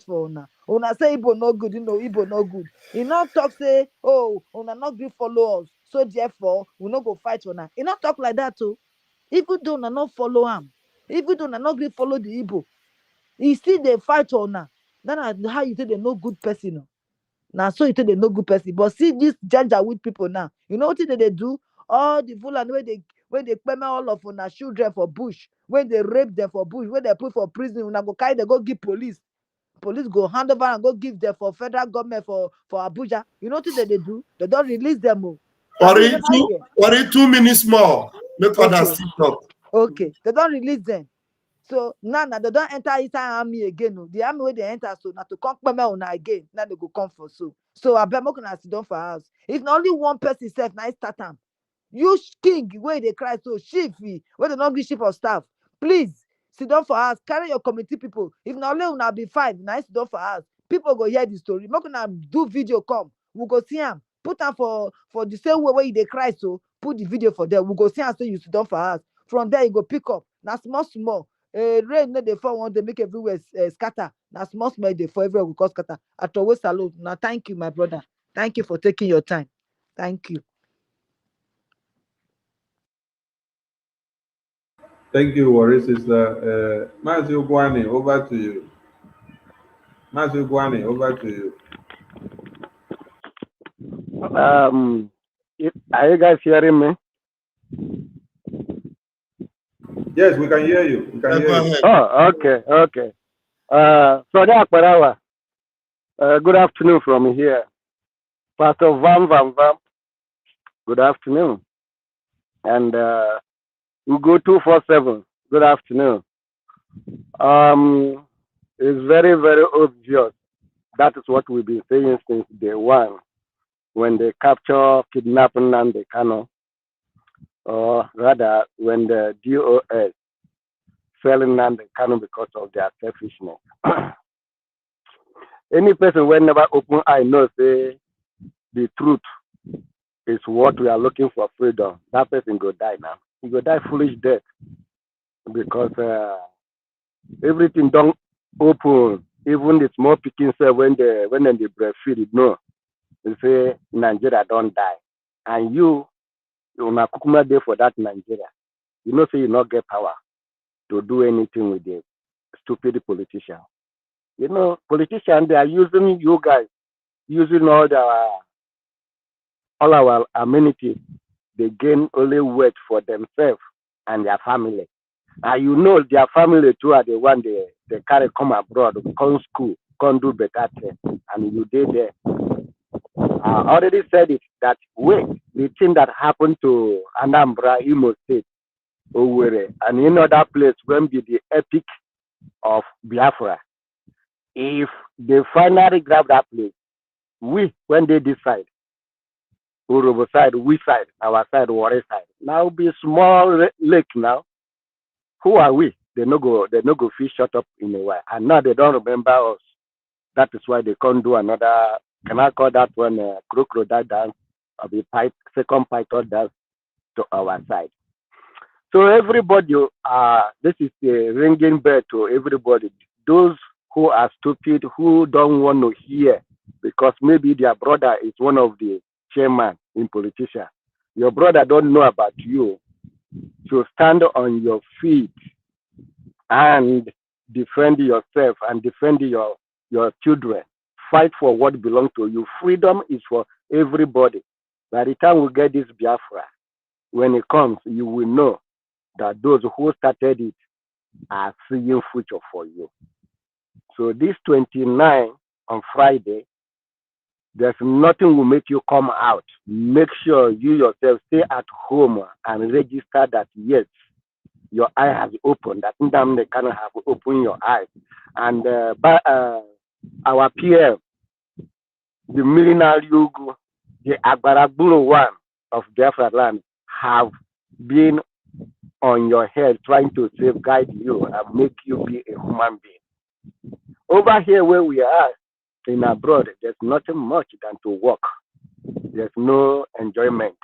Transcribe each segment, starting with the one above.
for una say Igbo no good, Igbo no good. He not talk say, oh, una not gree follow us, so therefore we no go fight una. He not talk like that too. Even though una not follow am, even though una not gree follow the Igbo, he still dey fight una. That na how you say they no good person. Now so you say they no good person. But see this ginger with people now. You know what they do? All the Fulani where they permit all of una children for bush, when they rape them for bush, when they put for prison, una go carry, they go give police. Police go hand over and go give them for federal government for Abuja. You know what they do? They don't release them. Oh. Abi, you never hear? Worry 2 minutes more. Make others still talk. Okay, they don't release them. So now they don't enter inside army again. Oh. The army where they enter, so now to come una again. Now they go come for so. So I bet more can sit down for house. If not only one person self, now start time. You king where they cry so chief where they not give chief of staff. Please sit down for us. Carry your committee people. If not only una be 5, now sit down for us. People go hear the story. More can do video come. We go see them. Put them for the same way where they cry so. Put the video for them. We go see and say you sit down for us. From there you go pick up. Now small. Rain no dey fall one day make everywhere scatter. Na small dey fall everywhere go cause scatter. At always salute. Now thank you, my brother. Thank you for taking your time. Thank you. Thank you, Warri sister. Matthew Guani, over to you. Matthew Guani, over to you. Are you guys hearing me? Yes, we can hear you. We can hear you. Oh, okay. Sonia Akbarawa, good afternoon from here. Pastor Vam, good afternoon. And we go 247, good afternoon. It's very, very obvious. That is what we've been saying since day one. When they capture, kidnap Nnamdi Kanu, or rather, when the DOS fell Nnamdi Kanu because of their selfishness. Any person when never open eye knows the truth is what we are looking for, freedom. That person go die now. He go die foolish death because everything don't open. Even the small picking say when they breastfeed, no. They say Nigeria don't die, and you na kukuma there for that Nigeria. You know, say you not get power to do anything with the stupid politician. You know, politicians, they are using you guys, using all our amenities. They gain only wealth for themselves and their family. And you know their family too are the one they carry come abroad, come school, come do better things, and you did there. I already said it, that the thing that happened to Anambra, Imo State, Owerri, and in other place when be the epic of Biafra. If they finally grab that place, when they decide, Urobo side, we side, our side, Warri side, now be small lake now. Who are we? They no go fish shut up in a while. And now they don't remember us. That is why they can't do another. Can I call that one crocodile dance or the second python dance to our side? So everybody, this is a ringing bell to everybody. Those who are stupid, who don't want to hear, because maybe their brother is one of the chairman in politician. Your brother don't know about you. So stand on your feet and defend yourself and defend your children. Fight for what belongs to you. Freedom is for everybody. By the time we get this Biafra, when it comes, you will know that those who started it are seeing future for you. So this 29 on Friday, there's nothing will make you come out. Make sure you yourself stay at home and register that yes, your eye has opened. That Nnamdi Kanu have opened your eyes. And our PM, the Millennial Yugu, the Agbaragburu one of BIAFRALANDS have been on your head trying to safeguard you and make you be a human being. Over here where we are in abroad, there's nothing much than to work. There's no enjoyment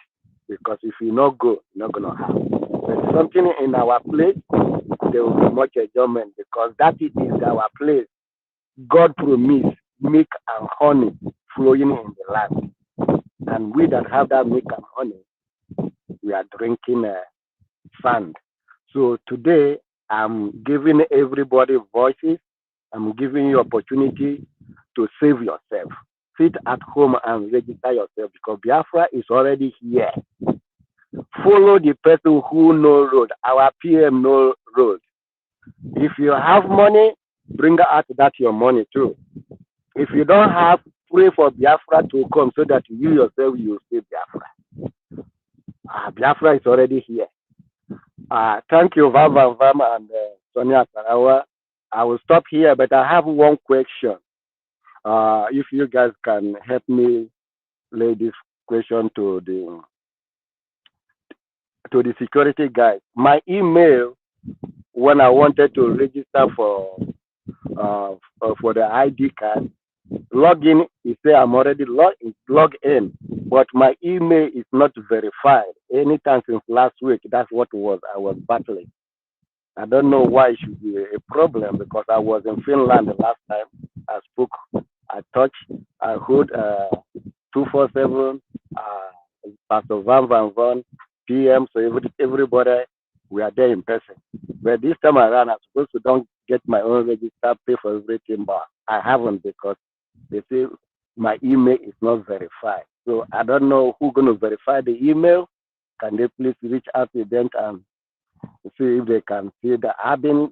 because if you not go, you're not gonna have. There's something in our place, there will be much enjoyment because that is our place. God promised milk and honey flowing in the land. And we that have that milk and honey, we are drinking sand. So today, I'm giving everybody voices. I'm giving you opportunity to save yourself. Sit at home and register yourself because Biafra is already here. Follow the person who knows road. Our PM knows road. If you have money, bring out that your money too. If you don't have, pray for Biafra to come so that you yourself you see Biafra. Biafra is already here. Thank you, Vam and Sonia Sarawa. I will stop here, but I have one question. If you guys can help me lay this question to the security guys. My email when I wanted to register for the ID card, login, it say I'm already logged in, but my email is not verified. Anytime since last week, that's what I was battling. I don't know why it should be a problem because I was in Finland the last time. I spoke, I touched, I heard 247, Pastor Van, PM, so everybody, we are there in person. But this time around, I'm supposed to don't get my own register, pay for everything, but I haven't because they say my email is not verified. So I don't know who's going to verify the email. Can they please reach out to them and see if they can see that I've been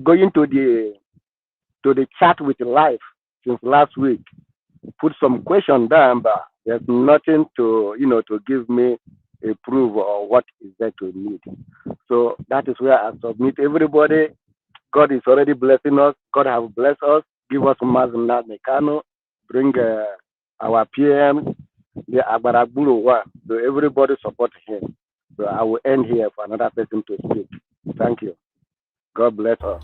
going to the chat with life since last week. Put some question down, but there's nothing to give me a proof or what is there to need. So that is where I submit everybody. God is already blessing us. God has blessed us. Give us Mazna Mekano. Bring our PM, the Abarabulu one. So everybody support him. So I will end here for another person to speak. Thank you. God bless us.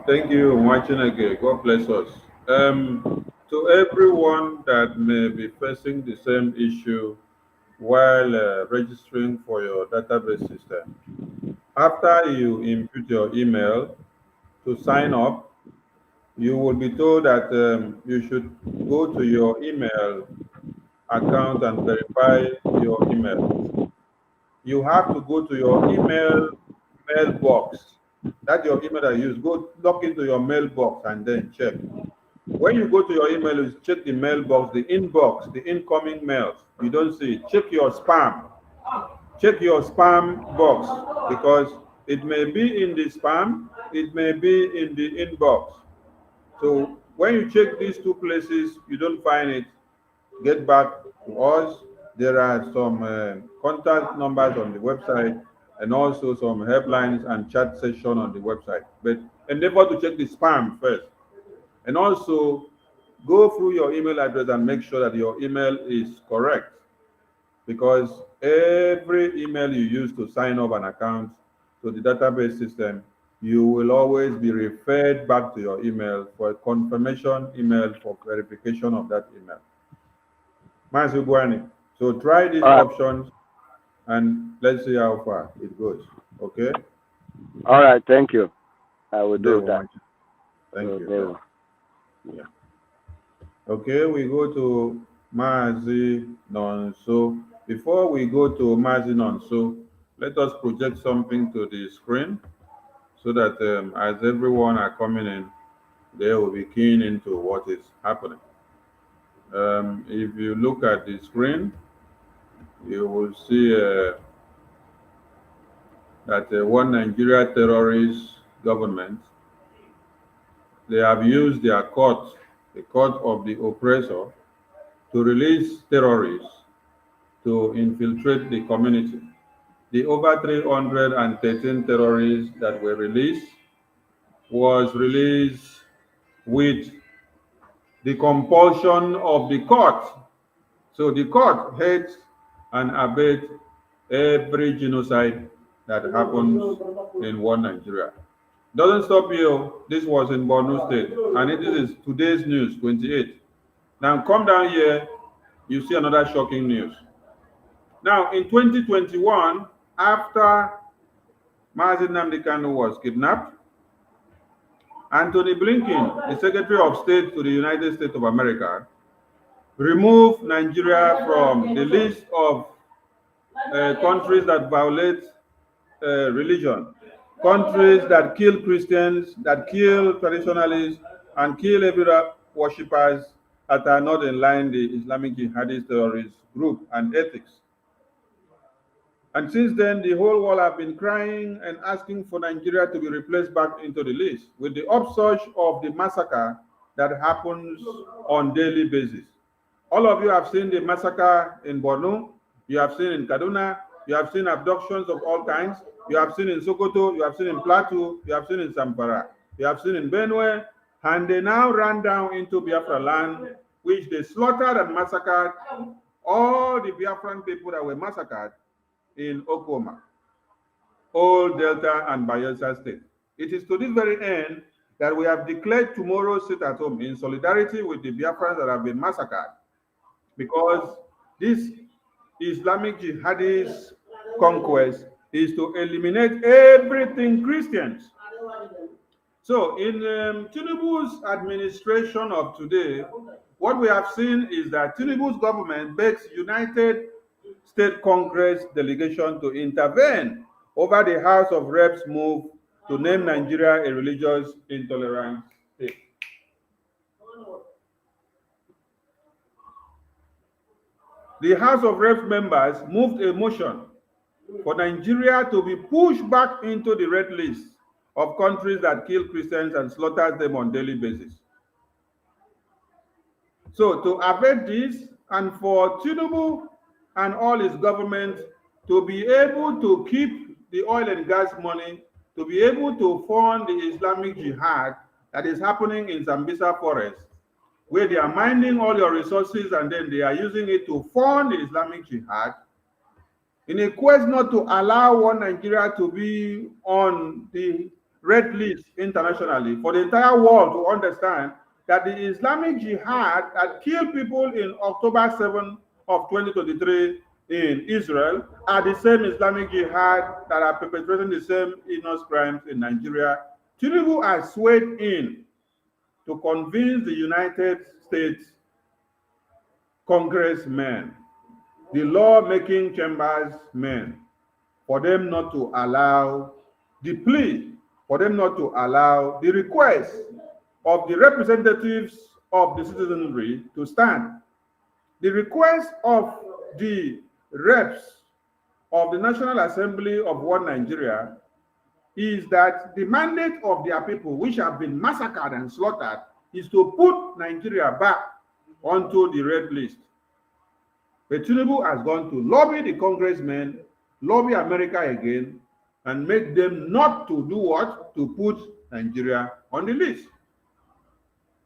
Thank you, Mwachineke. God bless us. To everyone that may be facing the same issue while registering for your database system, after you input your email to sign up, you will be told that you should go to your email account and verify your email. You have to go to your mailbox. That's your email that you use. Go log into your mailbox and then check. When you go to your email, you check the mailbox, the inbox, the incoming mails. You don't see it. Check your spam. Check your spam box because it may be in the spam, it may be in the inbox. So when you check these two places, you don't find it, get back to us. There are some contact numbers on the website and also some helplines and chat session on the website. But endeavor to check the spam first. And also go through your email address and make sure that your email is correct. Because every email you use to sign up an account to the database system, you will always be referred back to your email for a confirmation email for verification of that email. Masugwani. So try these options and let's see how far it goes. Okay? All right, thank you. I will do that. Thank you. Yeah. Okay, we go to Mazi Nonso. Before we go to Mazi Nonso, let us project something to the screen so that as everyone are coming in, they will be keen into what is happening. If you look at the screen, you will see that one Nigeria terrorist government, they have used their court, the court of the oppressor, to release terrorists to infiltrate the community. The over 313 terrorists that were released was released with the compulsion of the court. So the court hates and abates every genocide that happens in one Nigeria. Doesn't stop here. This was in Borno State, and it is today's news, 28. Now come down here, you see another shocking news. Now in 2021, after Mazi Nnamdi Kanu was kidnapped, Anthony Blinken, the Secretary of State to the United States of America, removed Nigeria from the list of countries that violate religion, countries that kill Christians, that kill traditionalists, and kill every worshippers that are not in line the Islamic jihadist terrorist group and ethics. And since then, the whole world have been crying and asking for Nigeria to be replaced back into the list with the upsurge of the massacre that happens on daily basis. All of you have seen the massacre in Borno, you have seen in Kaduna, you have seen abductions of all kinds, you have seen in Sokoto, you have seen in Plateau, you have seen in Zamfara, you have seen in Benue, and they now ran down into Biafra land, which they slaughtered and massacred all the Biafran people that were massacred in Okoma, Old Delta and Bayelsa State. It is to this very end that we have declared tomorrow sit at home in solidarity with the Biafrans that have been massacred, because this Islamic jihadist conquest is to eliminate everything Christians. So in Tinubu's administration of today, what we have seen is that Tinubu's government begs United State Congress delegation to intervene over the House of Reps move to name Nigeria a religious intolerant state. The House of Reps members moved a motion for Nigeria to be pushed back into the red list of countries that kill Christians and slaughter them on a daily basis. So to avert this, and for Tinubu and all his government to be able to keep the oil and gas money, to be able to fund the Islamic jihad that is happening in Sambisa forest, where they are mining all your resources and then they are using it to fund the Islamic jihad, in a quest not to allow one Nigeria to be on the red list internationally, for the entire world to understand that the Islamic jihad that killed people in October 7 of 2023 in Israel are the same Islamic jihad that are perpetrating the same heinous crimes in Nigeria. Tinubu has swayed in to convince the United States congressmen, the law-making chambers men, for them not to allow the plea, for them not to allow the request of the representatives of the citizenry to stand. The request of the reps of the National Assembly of One Nigeria is that the mandate of their people, which have been massacred and slaughtered, is to put Nigeria back onto the red list. But Tinubu has gone to lobby the congressmen, lobby America again, and make them not to do what? To put Nigeria on the list.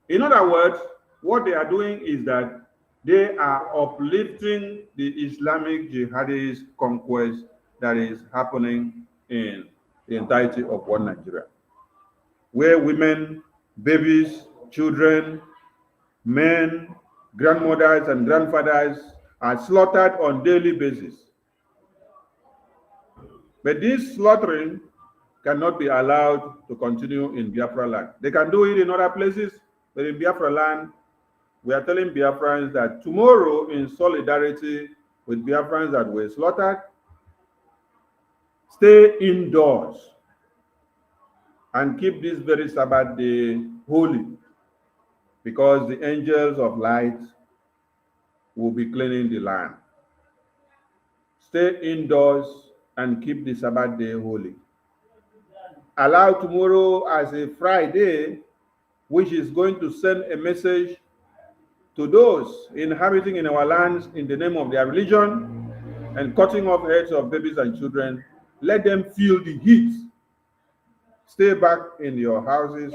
In other words, what they are doing is that they are uplifting the Islamic jihadist conquest that is happening in the entirety of one Nigeria, where women, babies, children, men, grandmothers, and grandfathers are slaughtered on a daily basis. But this slaughtering cannot be allowed to continue in Biafra land. They can do it in other places, but in Biafra land, we are telling Biafrans that tomorrow, in solidarity with Biafrans that were slaughtered, stay indoors and keep this very Sabbath day holy, because the angels of light will be cleaning the land. Stay indoors and keep the Sabbath day holy. Allow tomorrow as a Friday, which is going to send a message to those inhabiting in our lands in the name of their religion and cutting off heads of babies and children. Let them feel the heat. Stay back in your houses,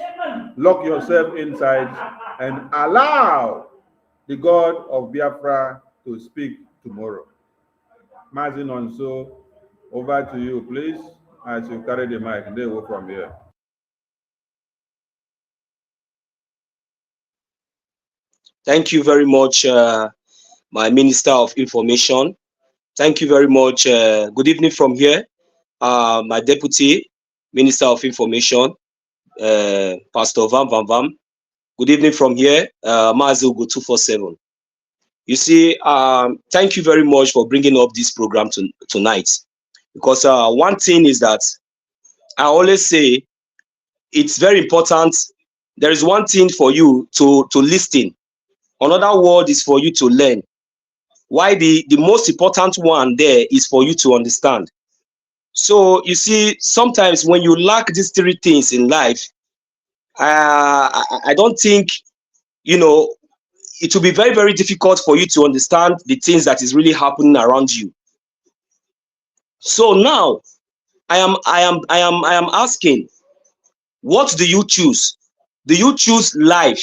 lock yourself inside, and allow the God of Biafra to speak tomorrow. Mazin Onso, over to you, please, as you carry the mic. They go from here. Thank you very much, my Minister of Information. Thank you very much. Good evening from here, my Deputy Minister of Information, Pastor Vam. Good evening from here, Mazil Go 247. You see, thank you very much for bringing up this program tonight. Because one thing is that I always say it's very important. There is one thing for you to listen. Another word is for you to learn. Why the most important one there is for you to understand. So you see, sometimes when you lack these three things in life, I don't think, you know, it will be very, very difficult for you to understand the things that is really happening around you. So now I am asking, what do you choose? Do you choose life?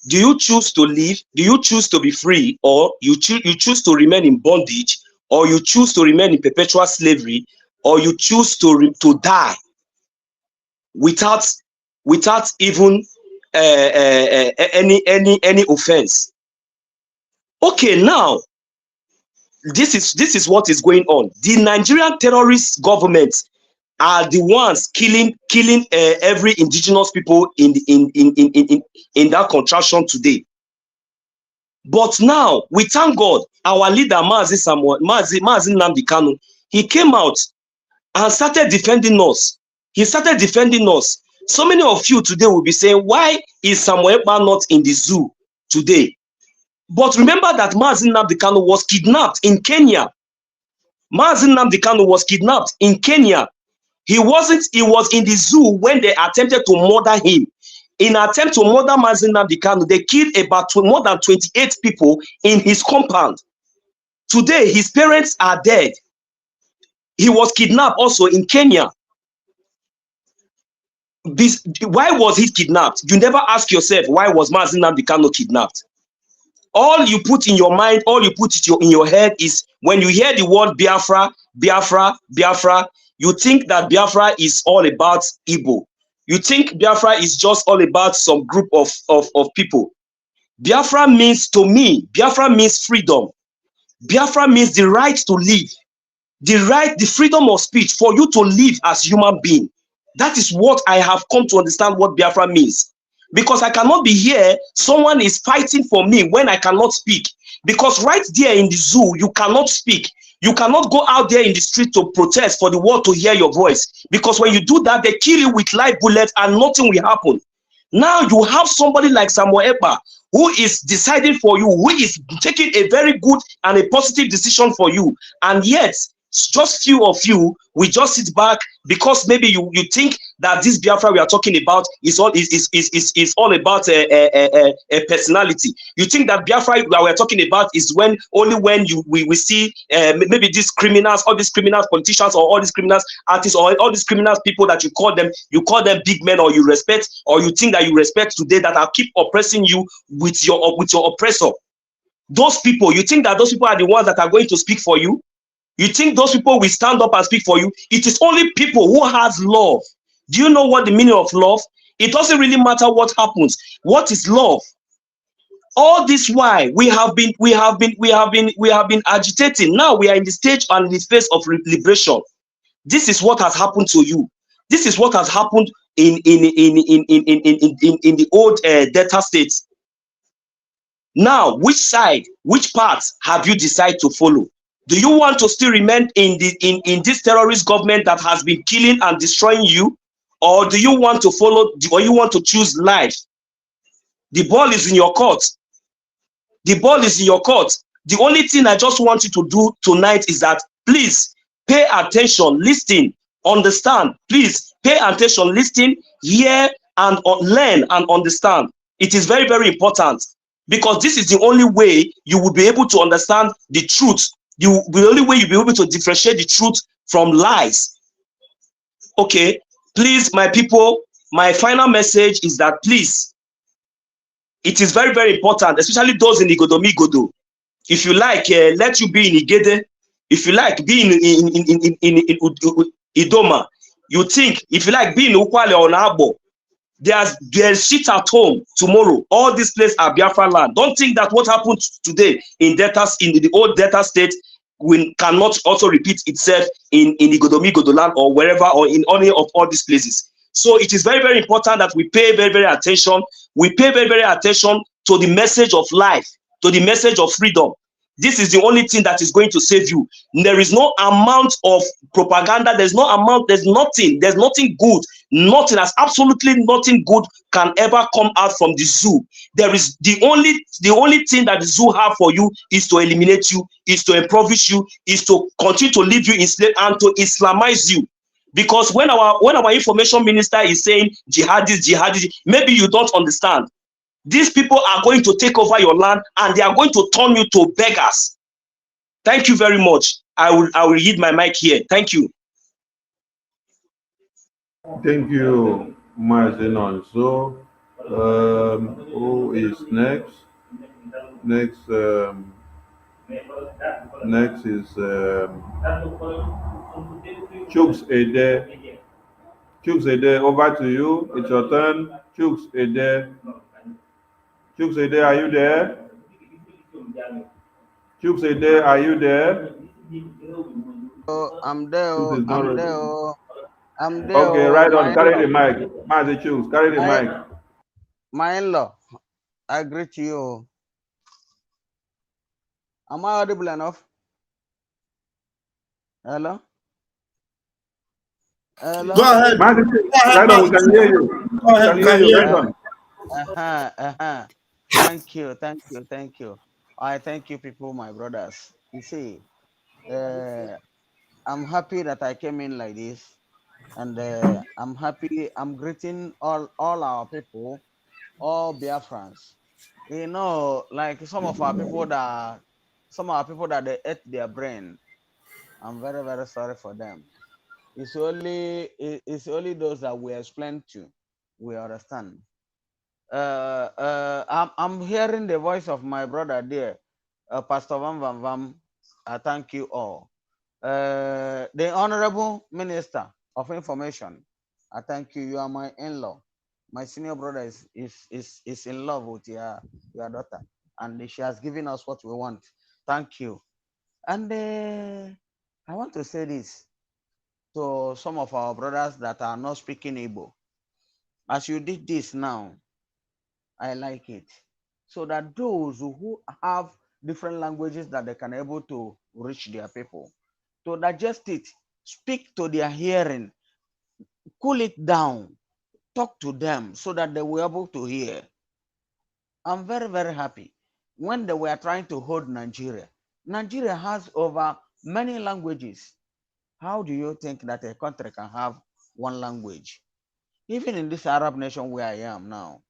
Do you choose to live? Do you choose to be free, or you choose to remain in bondage, or you choose to remain in perpetual slavery, or you choose to die without even any offense? Okay, now this is what is going on. The Nigerian terrorist government are the ones killing every indigenous people in that contraction today. But now we thank God, our leader Mazi Nnamdi Kanu, he came out and started defending us. He started defending us. So many of you today will be saying, why is Samuel Ekpa not in the zoo today? But remember that Mazi Nnamdi Kanu was kidnapped in Kenya. Mazi Nnamdi Kanu was kidnapped in Kenya. He was in the zoo when they attempted to murder him. In an attempt to murder Mazi Nnamdi Kanu, they killed about more than 28 people in his compound. Today, his parents are dead. He was kidnapped also in Kenya. Why was he kidnapped? You never ask yourself, why was Mazi Nnamdi Kanu kidnapped? All you put in your mind, all you put in your head is when you hear the word Biafra, Biafra, Biafra, you think that Biafra is all about Igbo. You think Biafra is just all about some group of people. Biafra means, to me, Biafra means freedom. Biafra means the right to live. The freedom of speech for you to live as human being. That is what I have come to understand what Biafra means. Because I cannot be here, someone is fighting for me when I cannot speak. Because right there in the zoo, you cannot speak. You cannot go out there in the street to protest for the world to hear your voice. Because when you do that, they kill you with live bullets and nothing will happen. Now you have somebody like Samuel Ekpa who is deciding for you, who is taking a very good and a positive decision for you. And yet, just few of you will just sit back because maybe you think that this Biafra we are talking about is all about a personality. You think that Biafra that we are talking about is only when we see maybe these criminals, all these criminals politicians, or all these criminals artists, or all these criminals people that you call them big men, or you respect, or you think that you respect today, that are keep oppressing you with your oppressor. Those people, you think that those people are the ones that are going to speak for you? You think those people will stand up and speak for you? It is only people who has love. Do you know what the meaning of love? It doesn't really matter what happens. What is love? All this why we have been agitating. Now we are in the stage and in the phase of liberation. This is what has happened to you. This is what has happened in the old Delta states. Now, which side, which path have you decided to follow? Do you want to still remain in this terrorist government that has been killing and destroying you? Or do you want to follow, or you want to choose life? The ball is in your court. The ball is in your court. The only thing I just want you to do tonight is that, please pay attention, listen, understand. Please pay attention, listen, hear, and learn and understand. It is very, very important, because this is the only way you will be able to understand the truth. The only way you'll be able to differentiate the truth from lies. Okay, please, my people, my final message is that, please, it is very, very important, especially those in Igodo. If you like, let you be in Igede. If you like, be in Idoma. You think, if you like, be in Ukwale or Nabo. There's shit at home tomorrow. All these places are Biafran land. Don't think that what happened today in the old Delta state cannot also repeat itself in Igodomi, Godoland, or wherever, or in any of all these places. So it is very, very important that we pay very, very attention. We pay very, very attention to the message of life, to the message of freedom. This is the only thing that is going to save you. There is no amount of propaganda. There's no amount. There's nothing good. Nothing, as absolutely nothing good can ever come out from the zoo. There is the only thing that the zoo have for you is to eliminate you, is to impoverish you, is to continue to leave you enslaved and to Islamize you. Because when our information minister is saying jihadis, maybe you don't understand. These people are going to take over your land and they are going to turn you to beggars. Thank you very much. I will yield my mic here. Thank you. Thank you, Mazinon. So, who is next? Next is Chooks Ede. Chooks Ede, over to you. It's your turn. Chooks Ede. Chooks Ede, are you there? Chooks Ede, are you there? Oh, I'm there. Chooks is not I'm ready. there. I'm there. Okay, right on. Carry the mic. Mazi Chooks, carry the mic. My in-law, I greet you. Am I audible enough? Hello? Hello? Go ahead. Mazi Chooks, right on. We can hear you. Go ahead. We can hear you. Right on. Thank you. I thank you, people, my brothers. You see, I'm happy that I came in like this, and I'm happy. I'm greeting all our people, all Biafrans. You know, like some of our people that they ate their brain. I'm very, very sorry for them. It's only those that we explain to, we understand. I'm hearing the voice of my brother there, Pastor Vam Vam Vam. I thank you all. The Honorable Minister of Information, I thank you. You are my in-law. My senior brother is in love with your daughter, and she has given us what we want. Thank you. And I want to say this to some of our brothers that are not speaking Igbo. As you did this now, I like it. So that those who have different languages that they can able to reach their people, to digest it, speak to their hearing, cool it down, talk to them so that they were able to hear. I'm very, very happy. When they were trying to hold Nigeria, Nigeria has over many languages. How do you think that a country can have one language? Even in this Arab nation where I am now,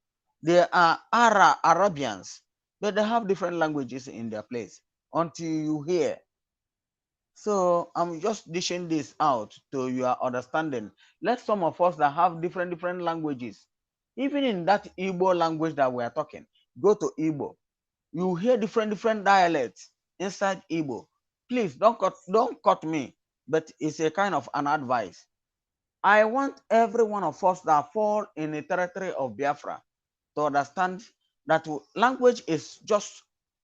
there are Arabians, but they have different languages in their place until you hear. So I'm just dishing this out to your understanding. Let some of us that have different languages, even in that Igbo language that we are talking, go to Igbo. You hear different dialects inside Igbo. Please don't cut me, but it's a kind of an advice. I want every one of us that fall in the territory of Biafra to understand that language is just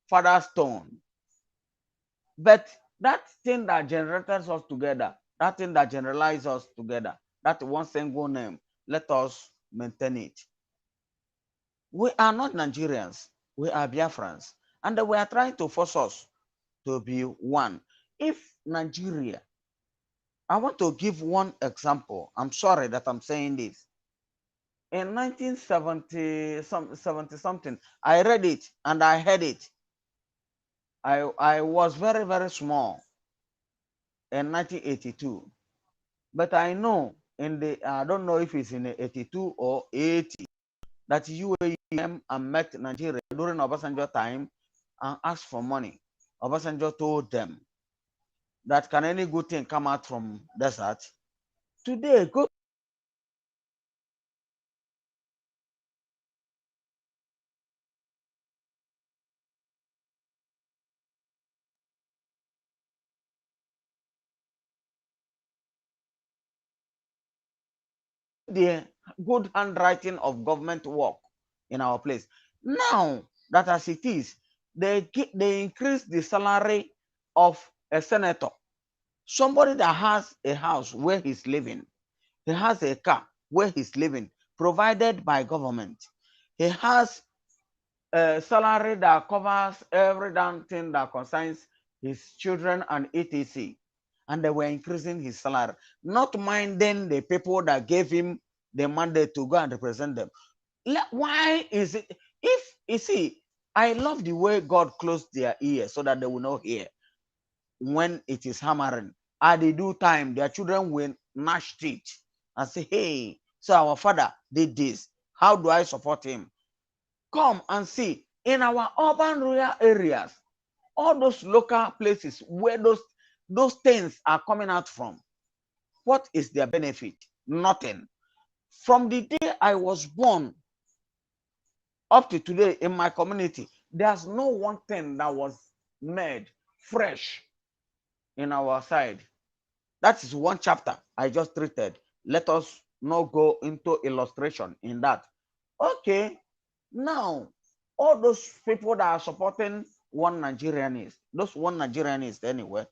father's stone. But that thing that generates us together, that thing that generalizes us together, that one single name, let us maintain it. We are not Nigerians, we are Biafrans, and we are trying to force us to be one. If Nigeria, I want to give one example. I'm sorry that I'm saying this. In 1970 something, I read it and I heard it. I was very, very small in 1982, but I know I don't know if it's in 82 or 80, that UAE came and met Nigeria during Obasanjo time and asked for money. Obasanjo told them that can any good thing come out from desert? Today, go the good handwriting of government work in our place. Now that as it is, they increase the salary of a senator. Somebody that has a house where he's living, he has a car, where he's living, provided by government. He has a salary that covers every damn thing that concerns his children and etc. And they were increasing his salary, not minding the people that gave him the mandate to go and represent them. Why is it? If you see, I love the way God closed their ears so that they will not hear when it is hammering. At the due time, their children will gnash teeth and say, hey, so our father did this. How do I support him? Come and see in our urban rural areas, all those local places where those things are coming out from. What is their benefit? Nothing. From the day I was born up to today in my community, there's no one thing that was made fresh in our side. That is one chapter I just treated. Let us not go into illustration in that. Okay, now all those people that are supporting one Nigerianist, those one Nigerianist anyway,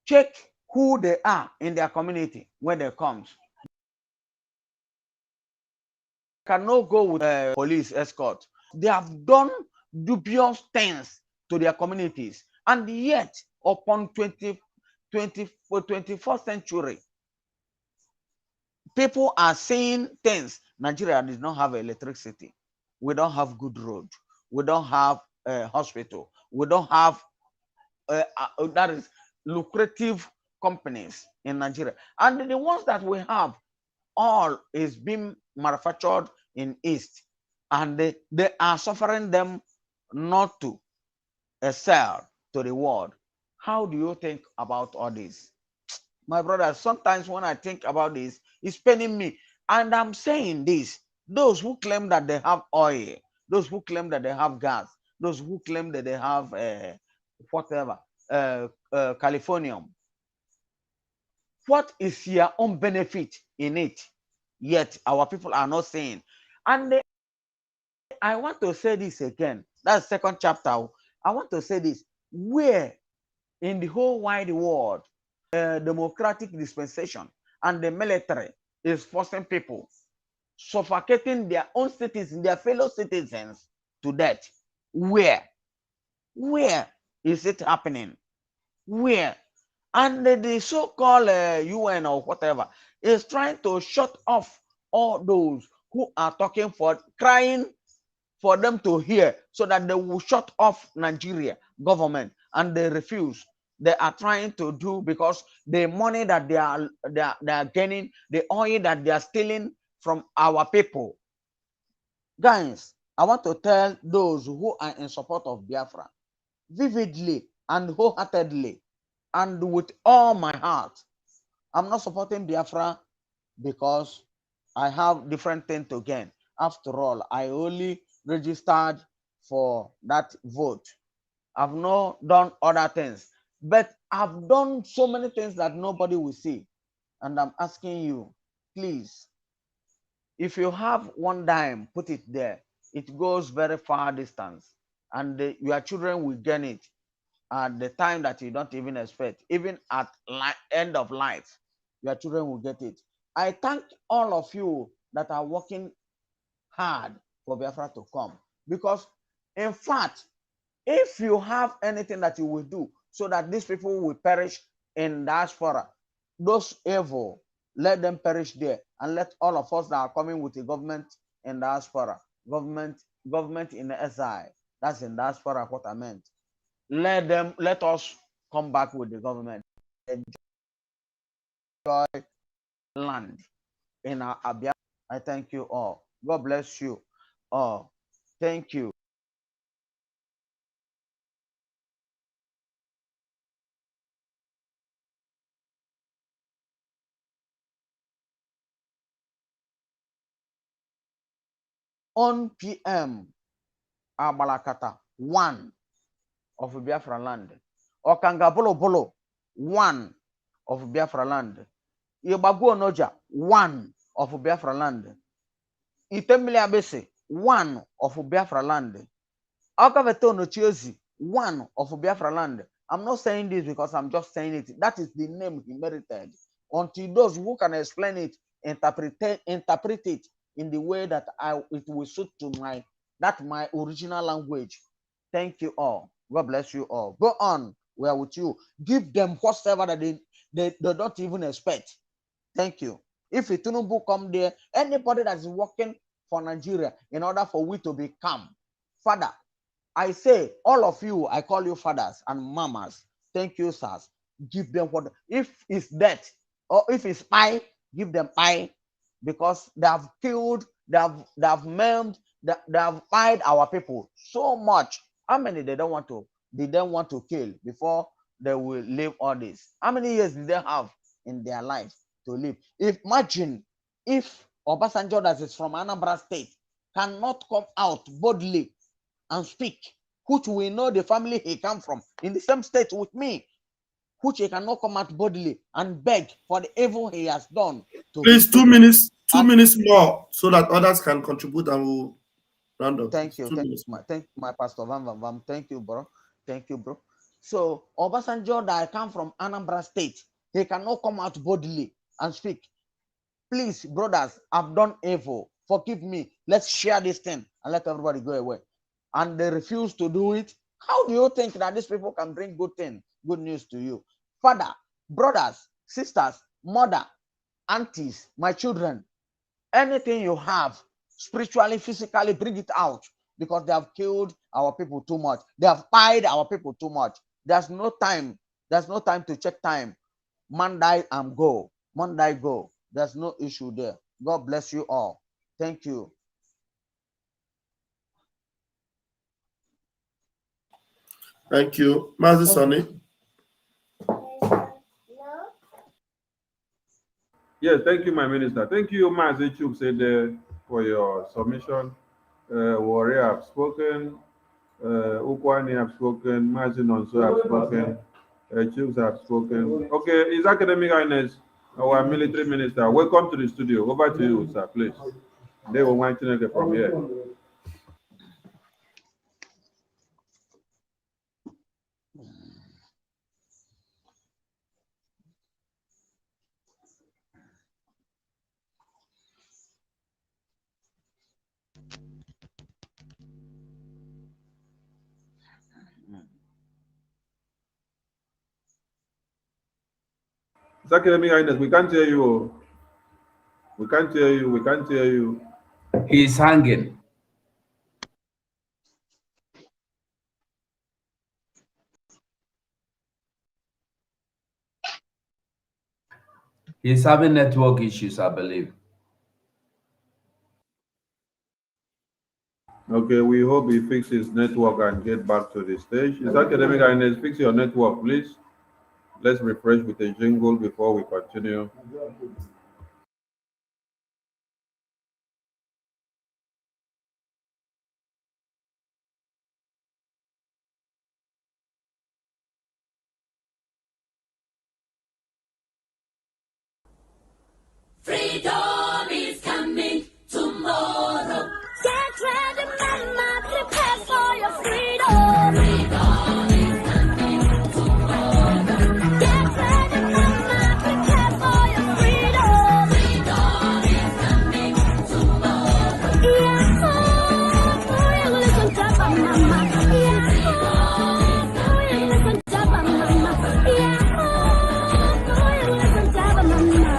check who they are in their community when they comes. Cannot go with a police escort. They have done dubious things to their communities, and yet upon 21st century, people are saying things. Nigeria does not have electricity. We don't have good road. We don't have a hospital. We don't have that is lucrative companies in Nigeria. And the ones that we have, all is being manufactured in East. And they are suffering them not to sell to the world. How do you think about all this? My brother, sometimes when I think about this, it's paining me. And I'm saying this, those who claim that they have oil, those who claim that they have gas, those who claim that they have whatever, Californium, what is your own benefit in it? Yet our people are not saying. And I want to say this again. That's second chapter. I want to say this. Where in the whole wide world, democratic dispensation and the military is forcing people, suffocating their own citizens, their fellow citizens to death. Where is it happening? Where? And the so-called UN or whatever is trying to shut off all those who are talking for, crying for them to hear, so that they will shut off Nigeria government, and they refuse. They are trying to do, because the money that they are gaining, the oil that they are stealing from our people. Guys, I want to tell those who are in support of Biafra vividly and wholeheartedly and with all my heart, I'm not supporting Biafra because I have different things to gain. After all, I only registered for that vote. I've not done other things, but I've done so many things that nobody will see. And I'm asking you, please, if you have one dime, put it there. It goes very far distance, and your children will gain it at the time that you don't even expect. Even at end of life, your children will get it. I thank all of you that are working hard for Biafra to come, because in fact, if you have anything that you will do so that these people will perish in diaspora, those evil, let them perish there, and let all of us that are coming with the government in diaspora, government in exile, that's in diaspora what I meant, let us come back with the government, enjoy land in our Abia. I thank you all. God bless you all. Thank you. On PM Abalakata 1 of Biafra land. Okanga Bolo Bolo 1 of Biafra land. Ibagu Onoja 1 of Biafra land. Itemili Abese 1 of Biafra land. Okaveto Nochiozi 1 of Biafra land. I'm not saying this because I'm just saying it. That is the name he merited. until those who can explain it interpret it in the way that it will suit to my original language. Thank you all. God bless you all. Go on. We are with you. Give them whatever that they don't even expect. Thank you. If a Tinubu come there, anybody that is working for Nigeria, in order for we to be calm, Father, I say, all of you, I call you fathers and mamas. Thank you, sirs. Give them what, if it's death or if it's pie, give them pie, because they have killed, they have maimed, they have pied our people so much. How many they don't want to kill before they will live all this? How many years did they have in their life to live? Imagine if Obasanjo, that is from Anambra State, cannot come out boldly and speak, which we know the family he come from, in the same state with me, which he cannot come out boldly and beg for the evil he has done to Please, 2 minutes, 2 minutes more, so that others can contribute and we'll round up. Thank you. Thank you, my Pastor Vam. Thank you, bro. Thank you, bro. So Obasanjo, that I come from Anambra State, he cannot come out boldly and speak. Please, brothers, I've done evil. Forgive me. Let's share this thing and let everybody go away. And they refuse to do it. How do you think that these people can bring good news to you? Father, brothers, sisters, mother, aunties, my children, anything you have, spiritually, physically, bring it out, because they have killed our people too much. They have pied our people too much. There's no time. There's no time to check time. Man die and go. Man die, go. There's no issue there. God bless you all. Thank you. Thank you. Mazi Sonny. Yes, thank you, my minister. Thank you, Mazi Chuk, for your submission. Warrior have spoken. Ukwani have spoken. Mazi Nonso have spoken. Chooks have spoken. Okay, His Academic Highness, our military minister, welcome to the studio. Over to you, sir, please. They will want to from here. Academic Highness, we can't hear you. We can't hear you. We can't hear you. He's hanging. He's having network issues, I believe. Okay, we hope he fixes network and get back to the stage. His Academic Highness, fix your network, please. Let's refresh with a jingle before we continue. Freedom is coming tomorrow. Get ready, mama, prepare for your freedom. Freedom is coming tomorrow. Get ready, mama, prepare for your freedom. Freedom is coming tomorrow. Yeah, oh, listen to mama. Yeah, oh, listen to mama. Yeah, oh, listen to mama.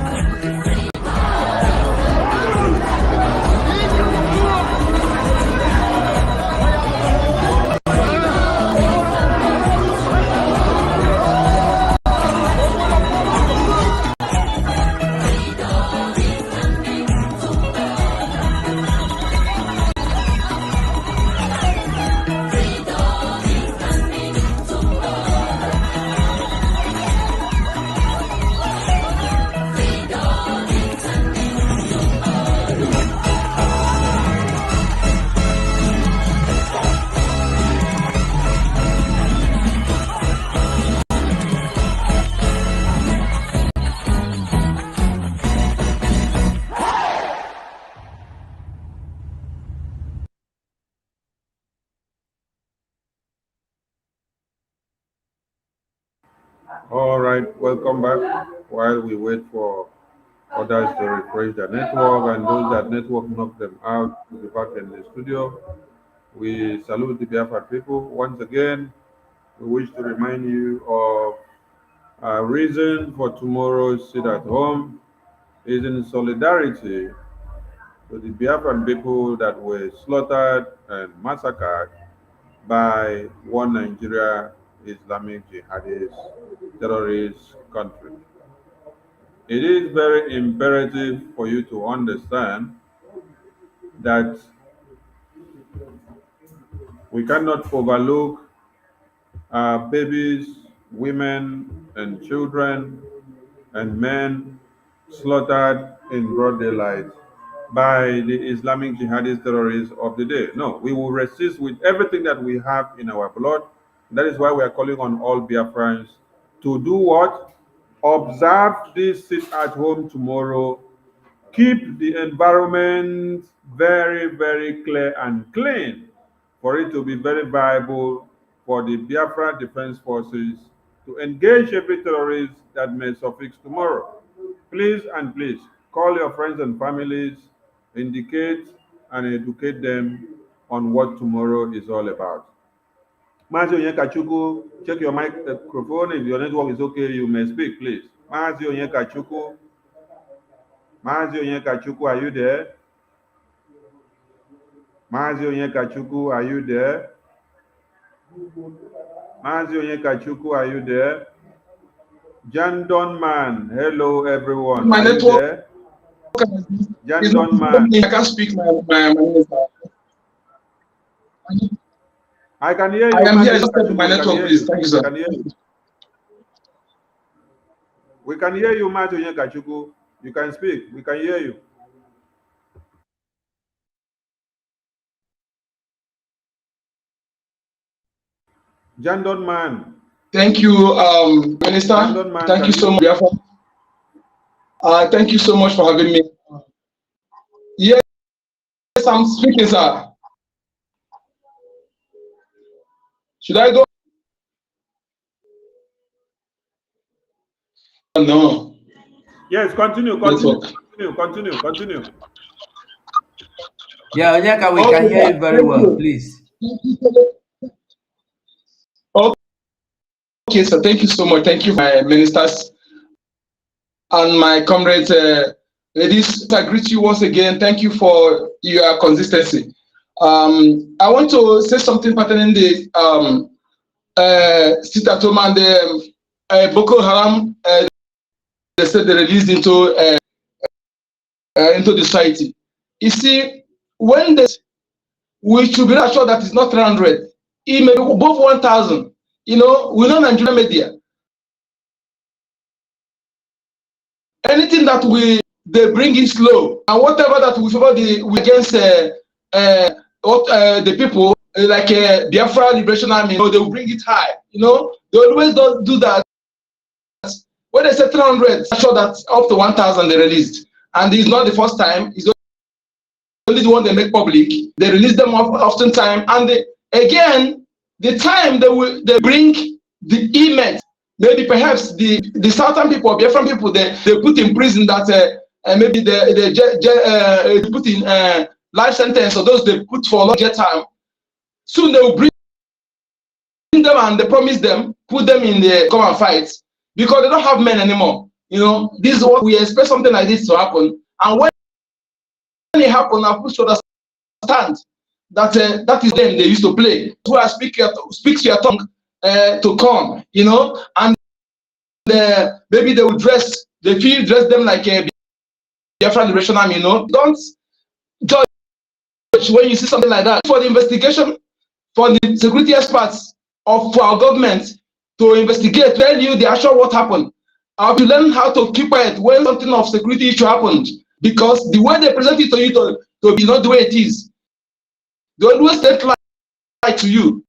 All right, welcome back. while we wait for others to refresh their network, and those that network knock them out to be back in the studio. We salute the Biafra people. Once again, we wish to remind you of our reason for tomorrow's sit at home is in solidarity to the Biafran people that were slaughtered and massacred by one Nigeria Islamic jihadist terrorist country. It is very imperative for you to understand that we cannot overlook babies, women, and children and men slaughtered in broad daylight by the Islamic jihadist terrorists of the day. No, we will resist with everything that we have in our blood. That is why we are calling on all Biafrans to do what? Observe this sit at home tomorrow. Keep the environment very, very clear and clean for it to be very viable for the Biafra Defense Forces to engage every terrorist that may suffix tomorrow. Please and please call your friends and families, indicate and educate them on what tomorrow is all about. Mazi Onyekachuku, check your microphone. If your network is okay, you may speak, please. Mazi Onyekachuku. Mazi Onyekachuku, are you there? Mazi Onyekachuku, are you there? Mazi Onyekachuku, are you there? Jandon Man, hello everyone. My are network Jandon Man. I can't speak my minister. I can hear you. I am here. Just my network, please. Thank you, sir. We can hear you, Mazi Onyekachuku. You can speak. We can hear you. Jandon Man. Thank you, Minister. Man, thank you so much. Thank you so much for having me. Yes, I'm speaking, sir. Should I go? No. Yes, continue. Yeah, Onyeka, we can hear you very well, please. Okay, so thank you so much. Thank you, my ministers and my comrades. Ladies, I greet you once again. Thank you for your consistency. I want to say something pertaining the sit at home and the Boko Haram. They said they released into the society. You see, when we should be assured that it's not 300. It may be above 1,000. You know, we know Nigerian media. Anything that they bring in slow, and whatever that we favor we against the people like Biafra Liberation Army, you know, they will bring it high. You know, they always don't do that. When they say 300, I'm sure that up to 1,000 they released, and it's not the first time. It's only the one they make public. They release them oftentimes, and again. The time they bring the image, maybe perhaps the southern people, Biafran people, they put in prison that maybe they put in life sentence, or those they put for longer time. Soon they will bring them and they promise them, put them in the come and fight, because they don't have men anymore. You know, this is what we expect, something like this to happen. And when it happens, I put to understand that that is them they used to play. Who are speak your tongue to come, you know, and maybe they will dress them like a Biafra Liberation Army, you know. Don't judge when you see something like that. For the investigation, for the security experts for our government to investigate, tell you the actual what happened. How to learn how to keep quiet when something of security issue happened, because the way they present it to you to be not the way it is. They always take light to you.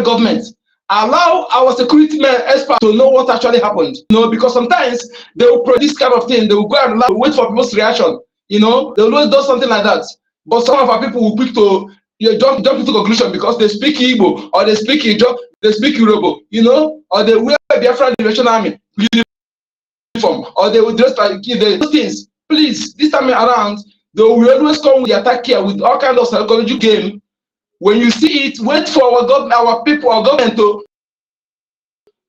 Government allow our security experts to know what actually happened. You know, because sometimes they will produce this kind of thing. They will go and wait for people's reaction. You know, they always do something like that. But some of our people will quick to jump into conclusion because they speak Igbo, or they speak Ijo, they speak Yoruba. You know, or they wear Biafra Liberation Army uniform. or they will just like give those things. Please, this time around, they will always come with the attack here with all kinds of psychological game. When you see it, wait for our government, our people, our government to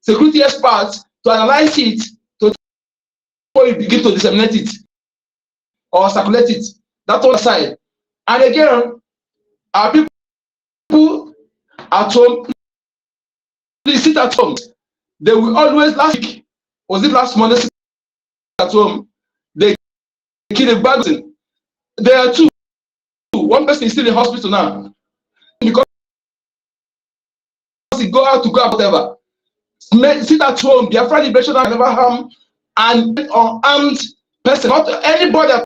security experts to analyze it before you begin to disseminate it or circulate it. That's one side. And again, our people at home, please sit at home. They will always, last week, was it last Monday, sit at home, they killed a bad person. There are two. One person is still in hospital now because he go out to go out, whatever. Sit at home. Biafra liberation can never harm an unarmed person, not anybody at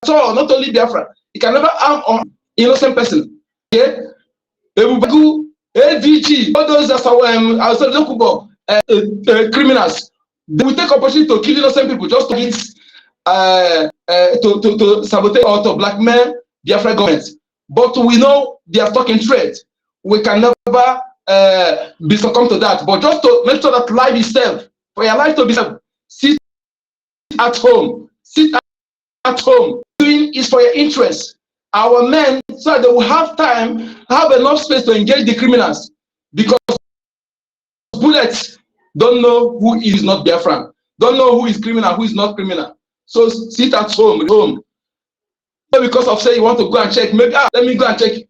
all, not only Biafra. It can never harm an innocent person. Okay? AVG, all those criminals, they will take opportunity to kill innocent people just to get to sabotage or to blackmail Biafra government. But we know they are talking trade. We can never be succumb to that. But just to make sure that life is safe, for your life to be safe, sit at home. Sit at home. Doing is for your interest. Our men, so they will have time, have enough space to engage the criminals, because bullets don't know who is not Biafran, don't know who is criminal, who is not criminal. So sit at home, because of say you want to go and check, maybe let me go and check.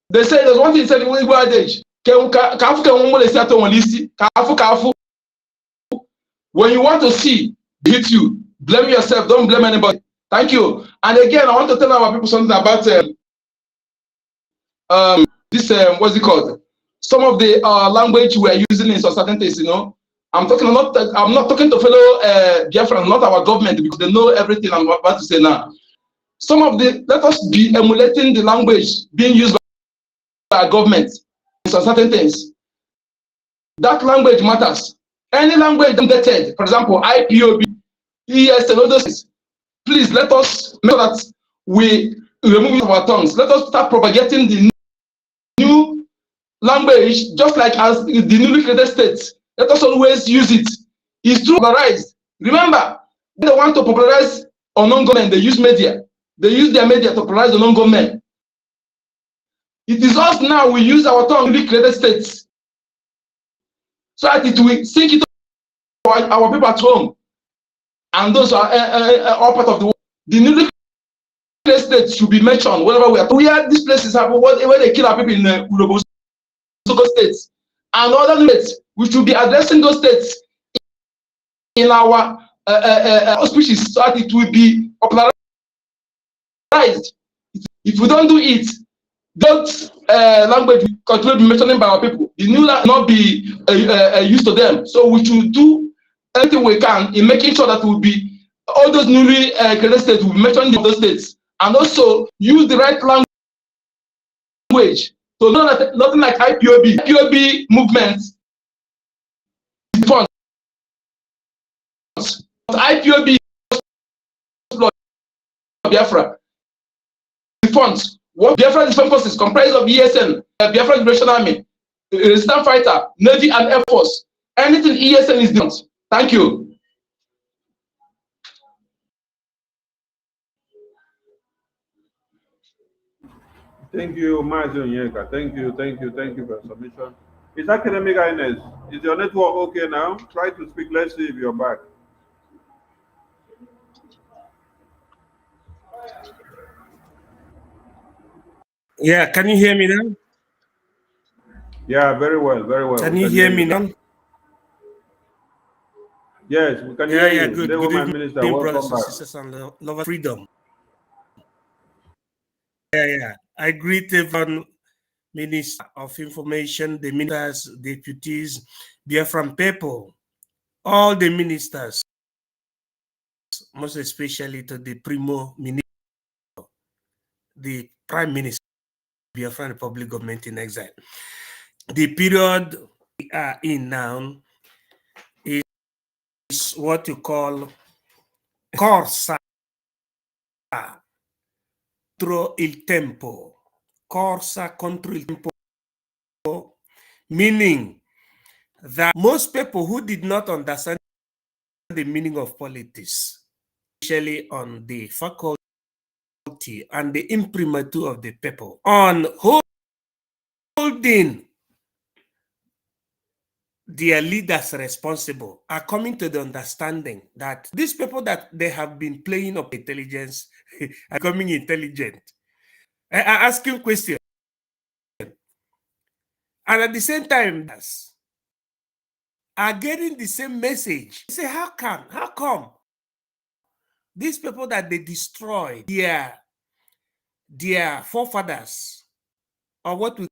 They say there's one thing said in Igbo adage. When you want to see hit you, blame yourself, don't blame anybody. Thank you. And again, I want to tell our people something about this what's it called? Some of the language we are using in some certain things, you know. I'm not talking to fellow Biafrans, not our government, because they know everything I'm about to say now. Some of the, let us be emulating the language being used by our government in some certain things. That language matters. Any language dated, for example, IPOB, ES, and all those things. Please let us make sure that we remove our tongues. Let us start propagating the new language, just like as the newly created states. Let us always use it. It's too polarized. Remember, they want to popularize unknown government. They use media. They use their media to popularize unknown government. It is us now. We use our tongue, newly created states, so that it will sink into our people at home, and those are all part of the world. The newly created states should be mentioned wherever we are. We are these places happen where they kill our people in the Urobo states and other states. We should be addressing those states in our speeches, so that it will be popularized. If we don't do it, that language will continue to be mentioned by our people. The new language will not be used to them. So we should do anything we can in making sure that will be all those newly created states will be mentioned in those states, and also use the right language. So nothing like IPOB movement. IPOB Biafra. The funds. What Biafra Defense Forces comprised of ESN, Biafra Liberation Army, Resistance Fighter, Navy, and Air Force. Anything ESN is done. Thank you. Thank you, Mazen Yeka. Thank you for your submission. It's Academic Ines. Is your network okay now? Try to speak. Let's see if you're back. Yeah, can you hear me now? Yeah, very well, very well. Can you hear me now? Yes, we can hear you. Good evening, Minister. Brothers and sisters and love of freedom. I greet everyone, Minister of Information, the ministers, deputies, Biafran people, all the ministers, most especially to the Primo Minister, the Prime Minister, Biafran Republic Government in Exile. The period we are in now is what you call corsa contro il tempo. Corsa contro il tempo, meaning that most people who did not understand the meaning of politics, especially on the faculty and the imprimatur of the people, on holding their leaders responsible, are coming to the understanding that these people that they have been playing up intelligence are becoming intelligent. I ask you a question. And at the same time, are getting the same message. You say, how come these people that they destroy their forefathers, or what we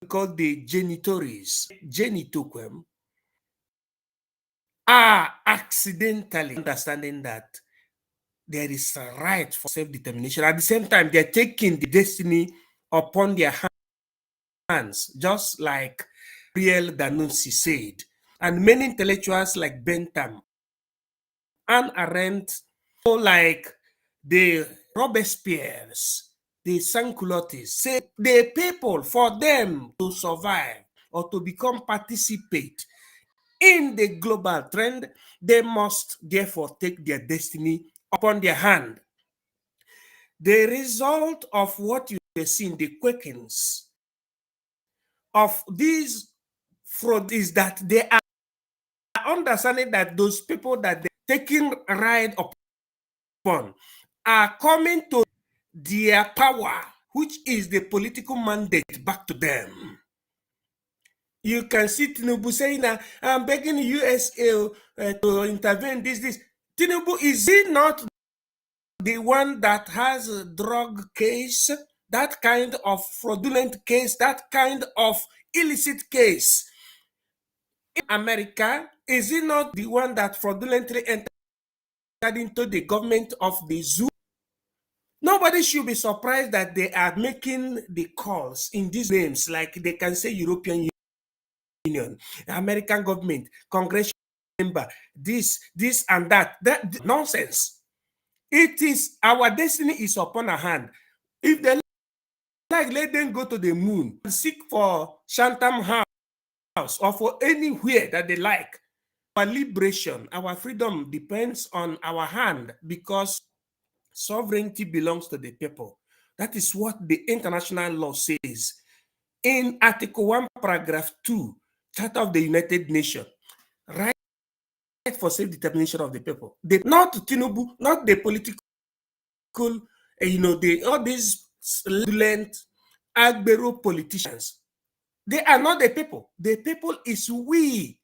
call the genitories, genitoquem, are accidentally understanding that there is a right for self-determination. At the same time, they're taking the destiny upon their hands, just like Riel Danunsi said. And many intellectuals like Bentham and Arendt, like the Robespierres, the Sansculottis, say the people, for them to survive or to become participate in the global trend, they must therefore take their destiny upon their hand. The result of what you see in the Quakings of these fraud is that they are understanding that those people that they're taking ride upon are coming to their power, which is the political mandate, back to them. You can see Tinubu saying that I'm begging the USA to intervene. This. Tinubu, is he not the one that has a drug case, that kind of fraudulent case, that kind of illicit case in America? Is he not the one that fraudulently entered into the government of the zoo? Nobody should be surprised that they are making the calls in these names, like they can say European Union, American government, congressional member, this and that. That nonsense. It is our destiny is upon our hand. If they like, let them go to the moon and seek for Shantam House or for anywhere that they like. Our liberation, our freedom depends on our hand, because sovereignty belongs to the people. That is what the international law says. In Article 1, Paragraph 2, Charter of the United Nations, right for self-determination of the people. Not Tinubu, not the political, all these violent Agbero politicians. They are not the people. The people is we.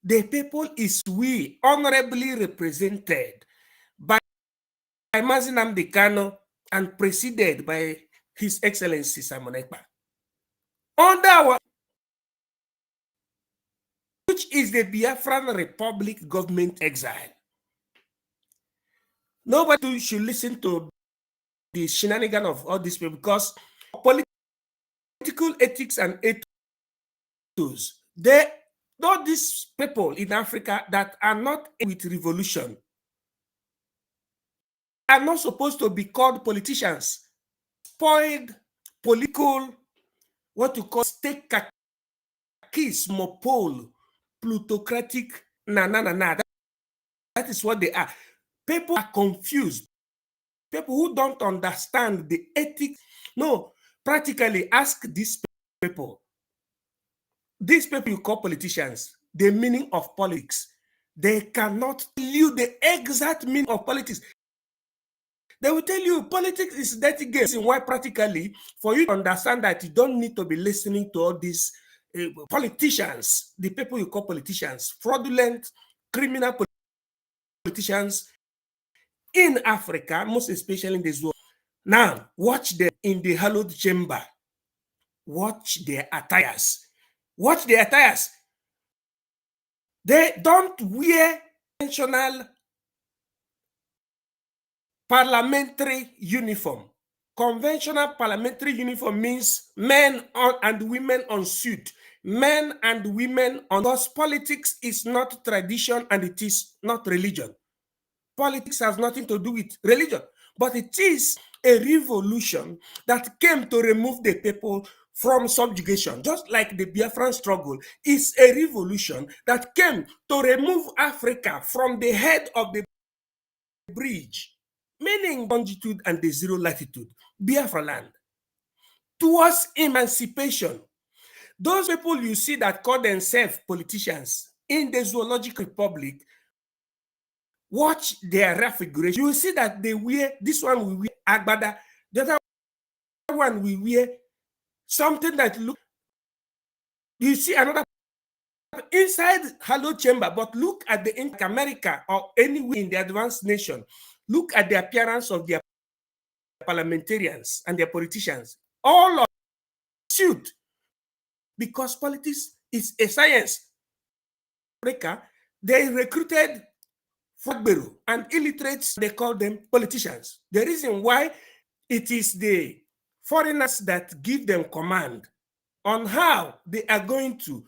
The people is we, honorably represented by Mazi Nnamdi Kanu and preceded by His Excellency Simon Ekpa. Under our, which is the Biafran Republic government exile. Nobody should listen to the shenanigans of all these people, because political ethics and ethos, all these people in Africa that are not with revolution are not supposed to be called politicians. Spoiled political, what you call stakekismopole, plutocratic, That is what they are. People are confused. People who don't understand the ethics. No, practically ask these people you call politicians, the meaning of politics. They cannot tell you the exact meaning of politics. They will tell you politics is dirty game. Why practically, for you to understand that, you don't need to be listening to all these politicians, the people you call politicians, fraudulent, criminal politicians in Africa, most especially in this world. Now, watch them in the hallowed chamber. Watch their attires. Watch their attires. They don't wear conventional parliamentary uniform. Conventional parliamentary uniform means men and women on suit. Men and women on, because politics is not tradition and it is not religion. Politics has nothing to do with religion, but it is a revolution that came to remove the people from subjugation, just like the Biafran struggle is a revolution that came to remove Africa from the head of the bridge, meaning longitude and the zero latitude, Biafra land, towards emancipation. Those people you see that call themselves politicians in the Zoological Republic, watch their refiguration. You see that they wear, this one we wear agbada, the other one we wear something that look, you see another inside hollow chamber, but look at the in America or anywhere in the advanced nation, look at the appearance of their parliamentarians and their politicians, all of suit, because politics is a science. Africa, they recruited Fogberu and illiterates, they call them politicians. The reason why it is the foreigners that give them command on how they are going to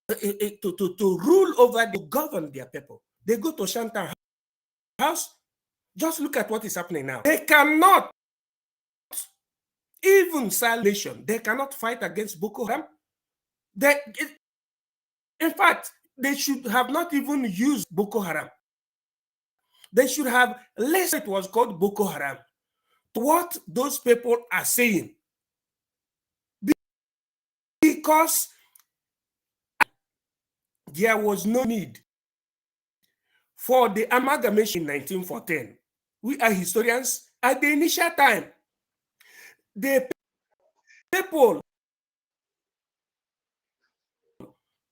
rule over, to govern their people. They go to Shantan House. Just look at what is happening now. They cannot even salvation. They cannot fight against Boko Haram. In fact, they should have not even used Boko Haram. They should have less. It was called Boko Haram. What those people are saying, because there was no need for the amalgamation in 1914. We are historians. At the initial time, the people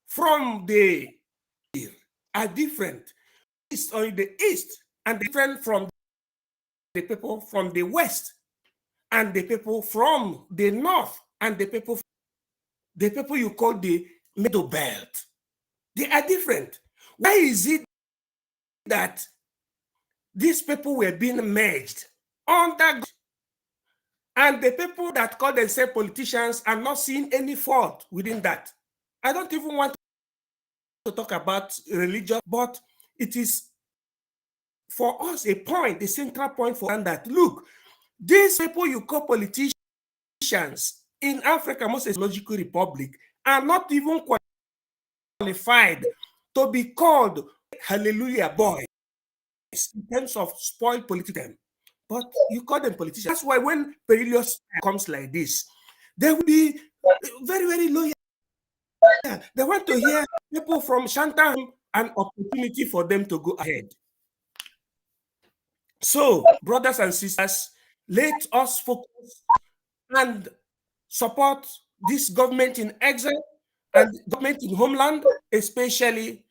from the are different. East or the east, and different from the people from the west, and the people from the north, and the people you call the middle belt. They are different. Why is it that these people were being merged under, and the people that call themselves politicians are not seeing any fault within that? I don't even want to talk about religion, but it is for us a point, the central point for that. Look, these people you call politicians in Africa, most logical republic, are not even qualified to be called hallelujah boys in terms of spoiled politicians. But you call them politicians. That's why when perilous comes like this, they will be very, very loyal. They want to hear people from Shantan, an opportunity for them to go ahead. So, brothers and sisters, let us focus and support this government in exile and government in homeland, especially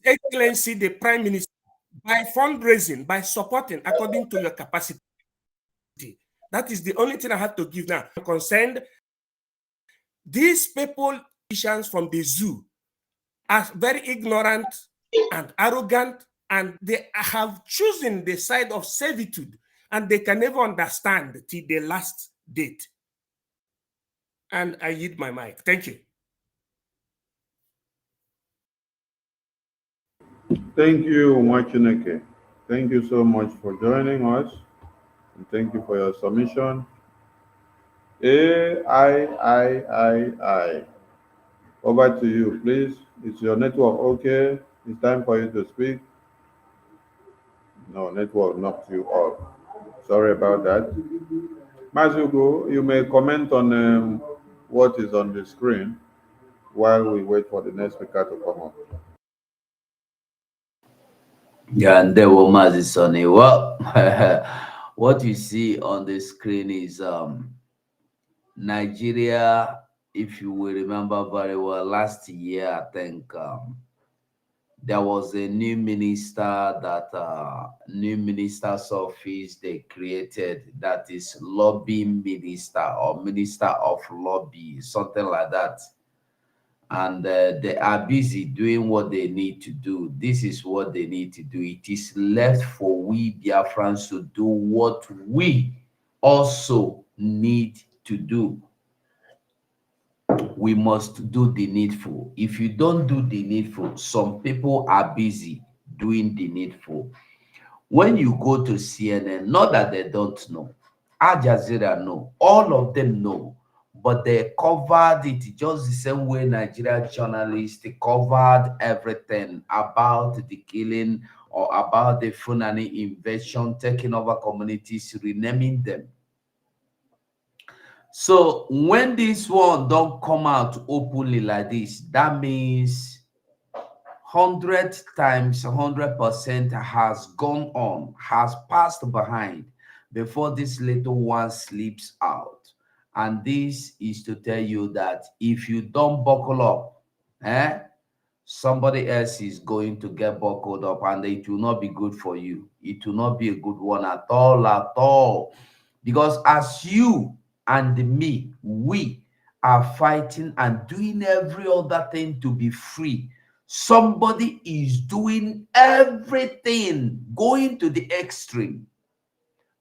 Excellency the Prime Minister, by fundraising, by supporting according to your capacity. That is the only thing I have to give now. I'm concerned, these people, politicians from the zoo, are very ignorant and arrogant, and they have chosen the side of servitude, and they can never understand till the last date. And I yield my mic. Thank you. Thank you, Mwachineke. Thank you so much for joining us. And thank you for your submission. I. Over to you, please. Is your network okay? It's time for you to speak. No, network knocked you off. Sorry about that. Mazugo, you may comment on what is on the screen while we wait for the next speaker to come up. Yeah, and there were Mazisoni. Well, what you see on the screen is Nigeria. If you will remember very well, last year, I think there was a new minister that new minister's office they created, that is lobbying minister or minister of lobby, something like that. And they are busy doing what they need to do. This is what they need to do. It is left for we Biafrans to do what we also need to do. We must do the needful. If you don't do the needful, some people are busy doing the needful. When you go to CNN, not that they don't know, Al Jazeera know, all of them know, but they covered it just the same way Nigerian journalists covered everything about the killing or about the Fulani invasion, taking over communities, renaming them. So when this one don't come out openly like this, that means 100 times 100% has gone on, has passed behind before this little one sleeps out. And this is to tell you that if you don't buckle up, somebody else is going to get buckled up, and it will not be good for you. It will not be a good one at all. Because as you and me, we are fighting and doing every other thing to be free, somebody is doing everything, going to the extreme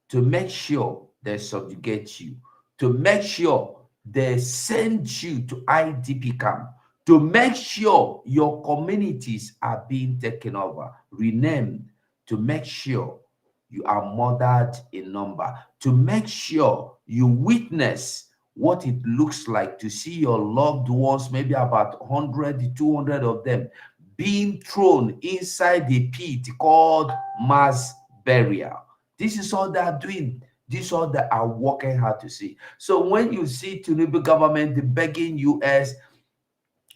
to make sure they subjugate you, to make sure they send you to IDP camp, to make sure your communities are being taken over, renamed, to make sure you are murdered in number, to make sure you witness what it looks like to see your loved ones, maybe about 100, 200 of them, being thrown inside the pit called mass burial. This is all they are doing. This is all they are working hard to see. So when you see Tinubu government begging US,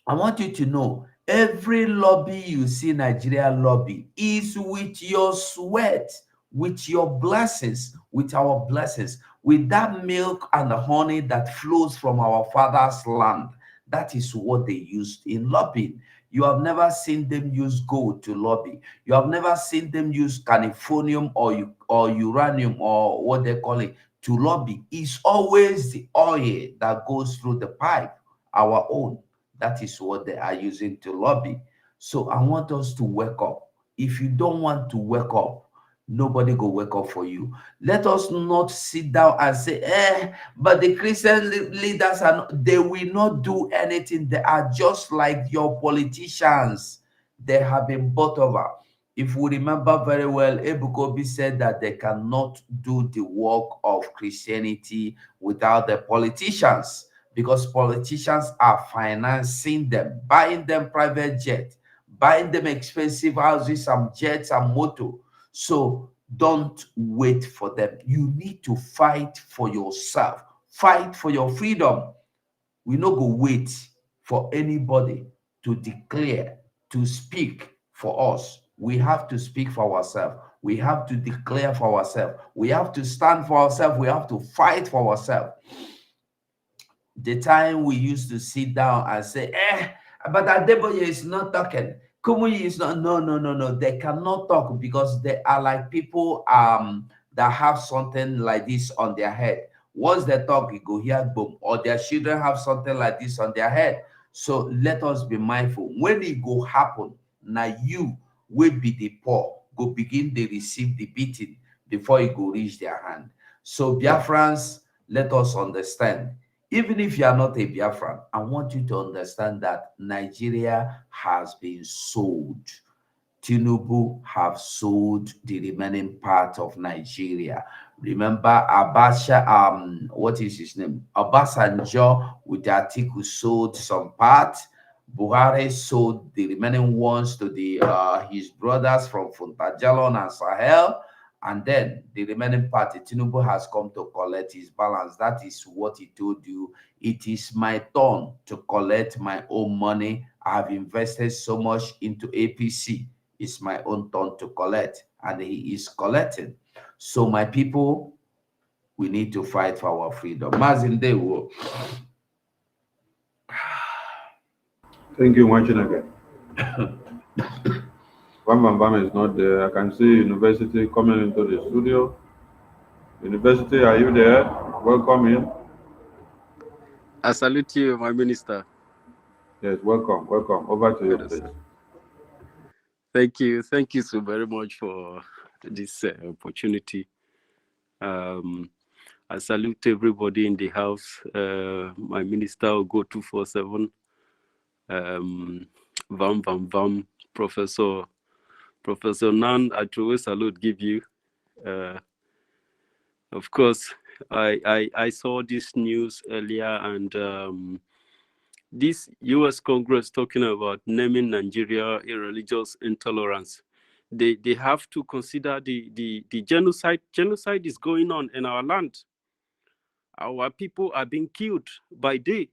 I want you to know, every lobby you see, Nigeria lobby, is with your sweat, with your blessings, with our blessings, with that milk and the honey that flows from our father's land. That is what they used in lobbying. You have never seen them use gold to lobby. You have never seen them use californium or uranium or what they call it to lobby. It's always the oil that goes through the pipe, our own. That is what they are using to lobby. So I want us to wake up. If you don't want to wake up, nobody go wake up for you. Let us not sit down and say, but the Christian leaders they will not do anything. They are just like your politicians. They have been bought over. If we remember very well, Ebukobi said that they cannot do the work of Christianity without the politicians, because politicians are financing them, buying them private jets, buying them expensive houses and jets and motor. So don't wait for them. You need to fight for yourself. Fight for your freedom. We no go wait for anybody to declare, to speak for us. We have to speak for ourselves. We have to declare for ourselves. We have to stand for ourselves. We have to fight for ourselves. The time we used to sit down and say, but Adeboye is not talking. Kumuyi is not. No. They cannot talk because they are like people that have something like this on their head. Once they talk, you go hear boom, or their children have something like this on their head. So let us be mindful. When it go happen, now you will be the poor, go begin to receive the beating before it go reach their hand. So Biafrans, let us understand. Even if you are not a Biafran, I want you to understand that Nigeria has been sold. Tinubu have sold the remaining part of Nigeria. Remember Abacha, what is his name? Obasanjo with the article sold some part. Buhari sold the remaining ones to the his brothers from Fundraising and Sahel. And then the remaining party, Tinubu has come to collect his balance. That is what he told you. It is my turn to collect my own money. I have invested so much into APC. It's my own turn to collect. And he is collecting. So my people, we need to fight for our freedom. Mazindewo. Thank you, Wachinaga. Bam is not there. I can see University coming into the studio. University, are you there? Welcome in. I salute you, my minister. Yes, welcome. Over to you, please. Thank you so very much for this opportunity. I salute everybody in the house. My minister will go 247. Vam, Professor Nan, I truly salute give you. Of course, I saw this news earlier, and this U.S. Congress talking about naming Nigeria a religious intolerance. They have to consider the genocide. Genocide is going on in our land. Our people are being killed by day.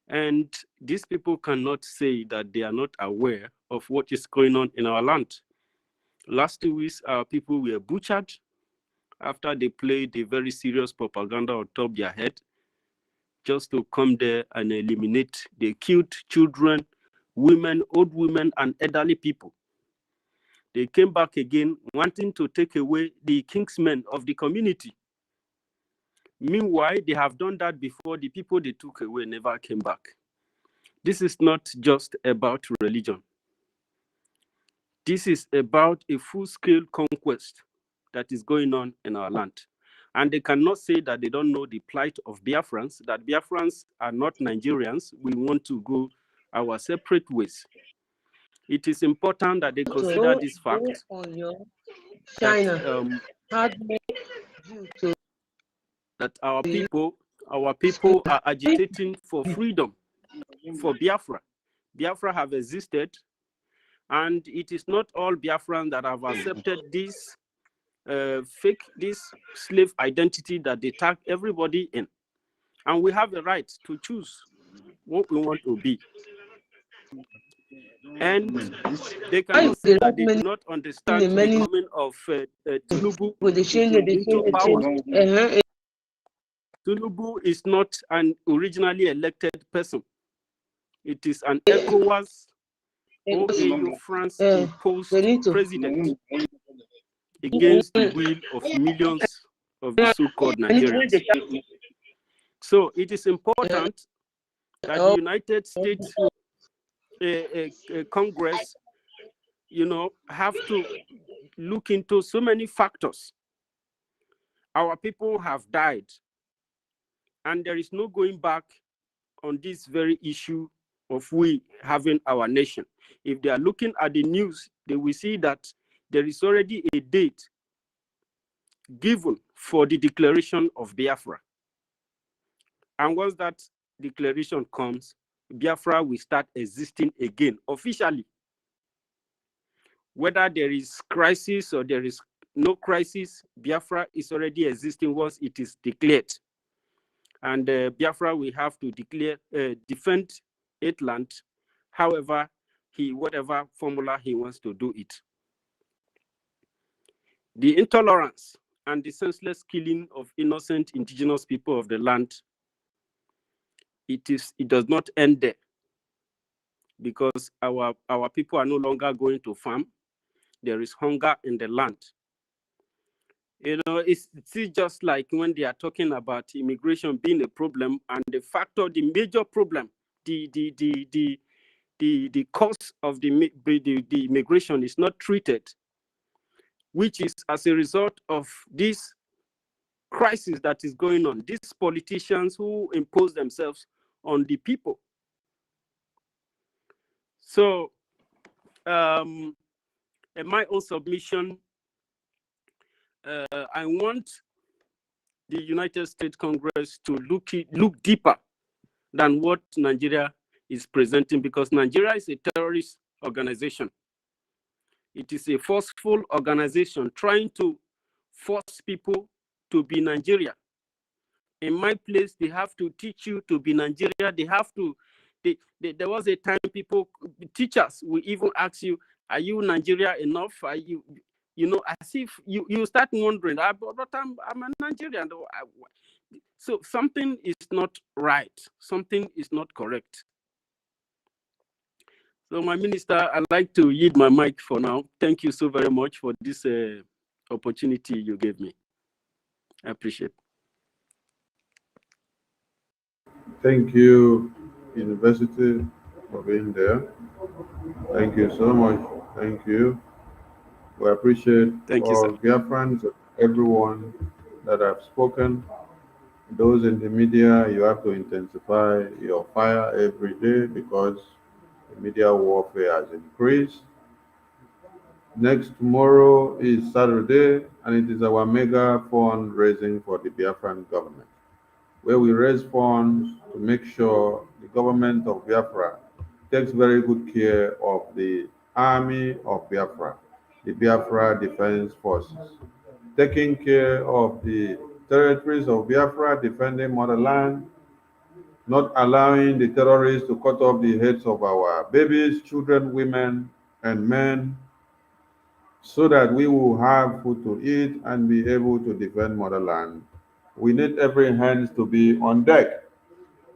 And these people cannot say that they are not aware of what is going on in our land. Last 2 weeks, our people were butchered after they played a very serious propaganda on top of their head just to come there and eliminate. They killed children, women, old women, and elderly people. They came back again wanting to take away the kingsmen of the community. Meanwhile, they have done that before. The people they took away never came back. This is not just about religion. This is about a full-scale conquest that is going on in our land. And they cannot say that they don't know the plight of Biafrans, that Biafrans are not Nigerians. We want to go our separate ways. It is important that they consider this fact that our people are agitating for freedom, for Biafra. Biafra have existed, and it is not all Biafrans that have accepted this this slave identity that they tag everybody in. And we have the right to choose what we want to be. And they cannot say that they do not understand the coming of Tinubu into power. Tinubu is not an originally elected person. It is an ECOWAS or AU France imposed president against the will of millions of the so-called Nigerians. So it is important that the United States Congress, have to look into so many factors. Our people have died, and there is no going back on this very issue of we having our nation. If they are looking at the news, they will see that there is already a date given for the declaration of Biafra. And once that declaration comes, Biafra will start existing again officially. Whether there is crisis or there is no crisis, Biafra is already existing once it is declared. And Biafra will have to declare, defend its land, however, whatever formula he wants to do it. The intolerance and the senseless killing of innocent indigenous people of the land, it does not end there, because our people are no longer going to farm. There is hunger in the land. It's just like when they are talking about immigration being a problem, and the major problem, the cause of the immigration is not treated, which is as a result of this crisis that is going on. These politicians who impose themselves on the people. So, in my own submission, I want the United States Congress to look deeper than what Nigeria is presenting, because Nigeria is a terrorist organization. It is a forceful organization trying to force people to be Nigeria. In my place, they have to teach you to be Nigeria. They have to. There was a time teachers will even ask you, "Are you Nigeria enough? Are you?" As if you start wondering, but I'm a Nigerian. So something is not right. Something is not correct. So, my minister, I'd like to yield my mic for now. Thank you so very much for this opportunity you gave me. I appreciate it. Thank you, University, for being there. Thank you so much. Thank you. We appreciate all Biafrans, everyone that have spoken. Those in the media, you have to intensify your fire every day, because the media warfare has increased. Tomorrow is Saturday, and it is our mega fundraising for the Biafran government, where we raise funds to make sure the government of Biafra takes very good care of the army of Biafra, the Biafra Defense Forces, taking care of the territories of Biafra, defending motherland, not allowing the terrorists to cut off the heads of our babies, children, women, and men, so that we will have food to eat and be able to defend motherland. We need every hand to be on deck.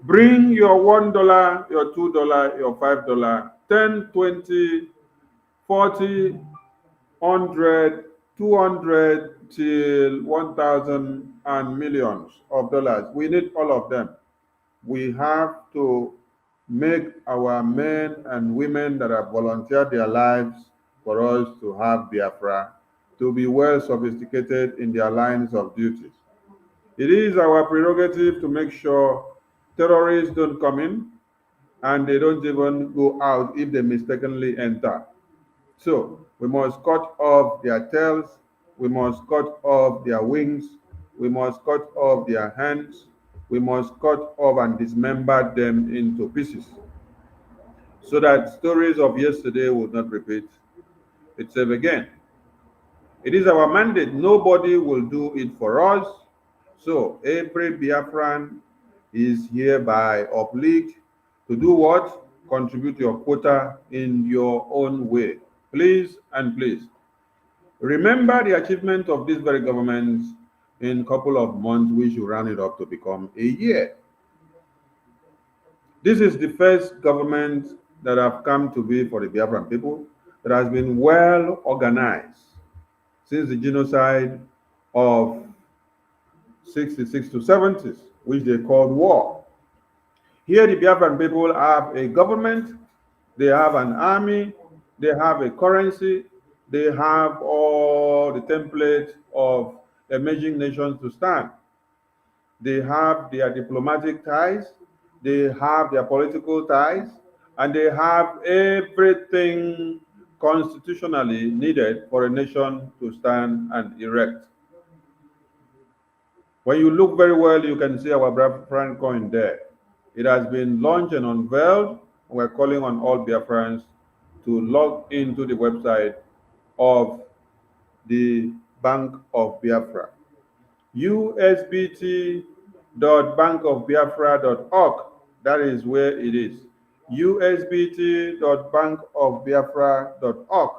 Bring your $1, your $2, your $5, 10, 20, 40, 100, 200 till 1,000 and millions of dollars. We need all of them. We have to make our men and women that have volunteered their lives for us to have Biafra to be well sophisticated in their lines of duties. It is our prerogative to make sure terrorists don't come in and they don't even go out if they mistakenly enter. So we must cut off their tails, we must cut off their wings, we must cut off their hands, we must cut off and dismember them into pieces, so that stories of yesterday will not repeat itself again. It is our mandate. Nobody will do it for us. So every Biafran is hereby obliged to do what? Contribute your quota in your own way. Please and please. Remember the achievement of this very government. In a couple of months, we should round it up to become a year. This is the first government that have come to be for the Biafran people that has been well organized since the genocide of 66 to 70s, which they called war. Here the Biafran people have a government, they have an army, they have a currency, they have all the template of emerging nations to stand. They have their diplomatic ties, they have their political ties, and they have everything constitutionally needed for a nation to stand and erect. When you look very well, you can see our BIAFRACOIN there. It has been launched and unveiled. We're calling on all Biafrans to log into the website of the Bank of Biafra. usbt.bankofbiafra.org. That is where it is. usbt.bankofbiafra.org.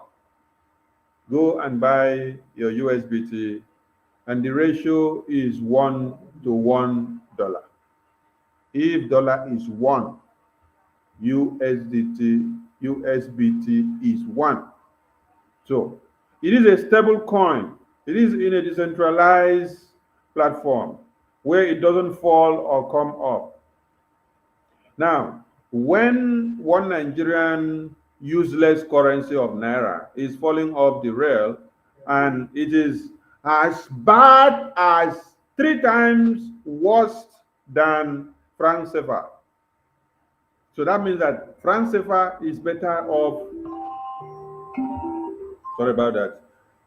Go and buy your USBT, and the ratio is 1 to $1. If dollar is 1, USBT is 1. So it is a stable coin. It is in a decentralized platform where it doesn't fall or come up. Now, when one Nigerian useless currency of Naira is falling off the rail, and it is as bad as 3 times worse than franc CFA. So that means that franc CFA is better off. Sorry about that.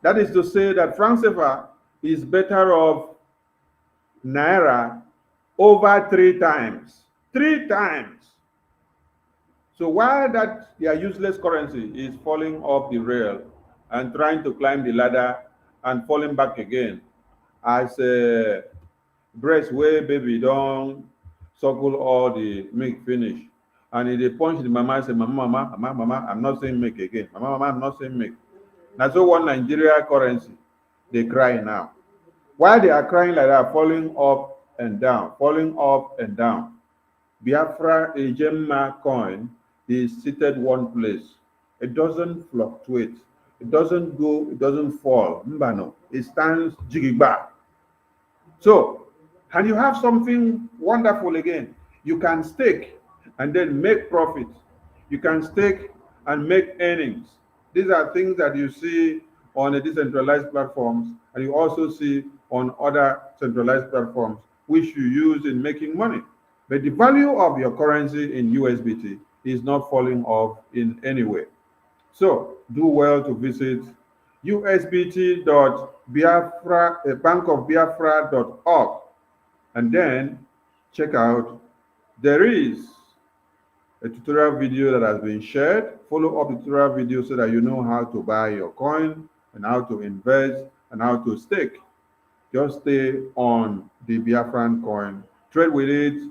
That is to say that franc CFA is better off Naira over 3 times. 3 times. So while that their useless currency is falling off the rail and trying to climb the ladder and falling back again, as a breast where baby don't suckle all the milk finish, and if they punch the mama and say, mama, I'm not saying milk again. Mama, I'm not saying milk. Now so one Nigeria currency, they cry now. While they are crying like that, falling up and down, falling up and down, Biafra a Gemma coin is seated one place. It doesn't fluctuate. It doesn't go, it doesn't fall. Mbano. It stands jiggy-back. So, and you have something wonderful again. You can stake and then make profit. You can stake and make earnings. These are things that you see on the decentralized platforms, and you also see on other centralized platforms, which you use in making money. But the value of your currency in USBT is not falling off in any way. So do well to visit usbt.bankofbiafra.org, and then check out. There is a tutorial video that has been shared. Follow up the tutorial video so that you know how to buy your coin and how to invest and how to stake. Just stay on the Biafran coin, trade with it,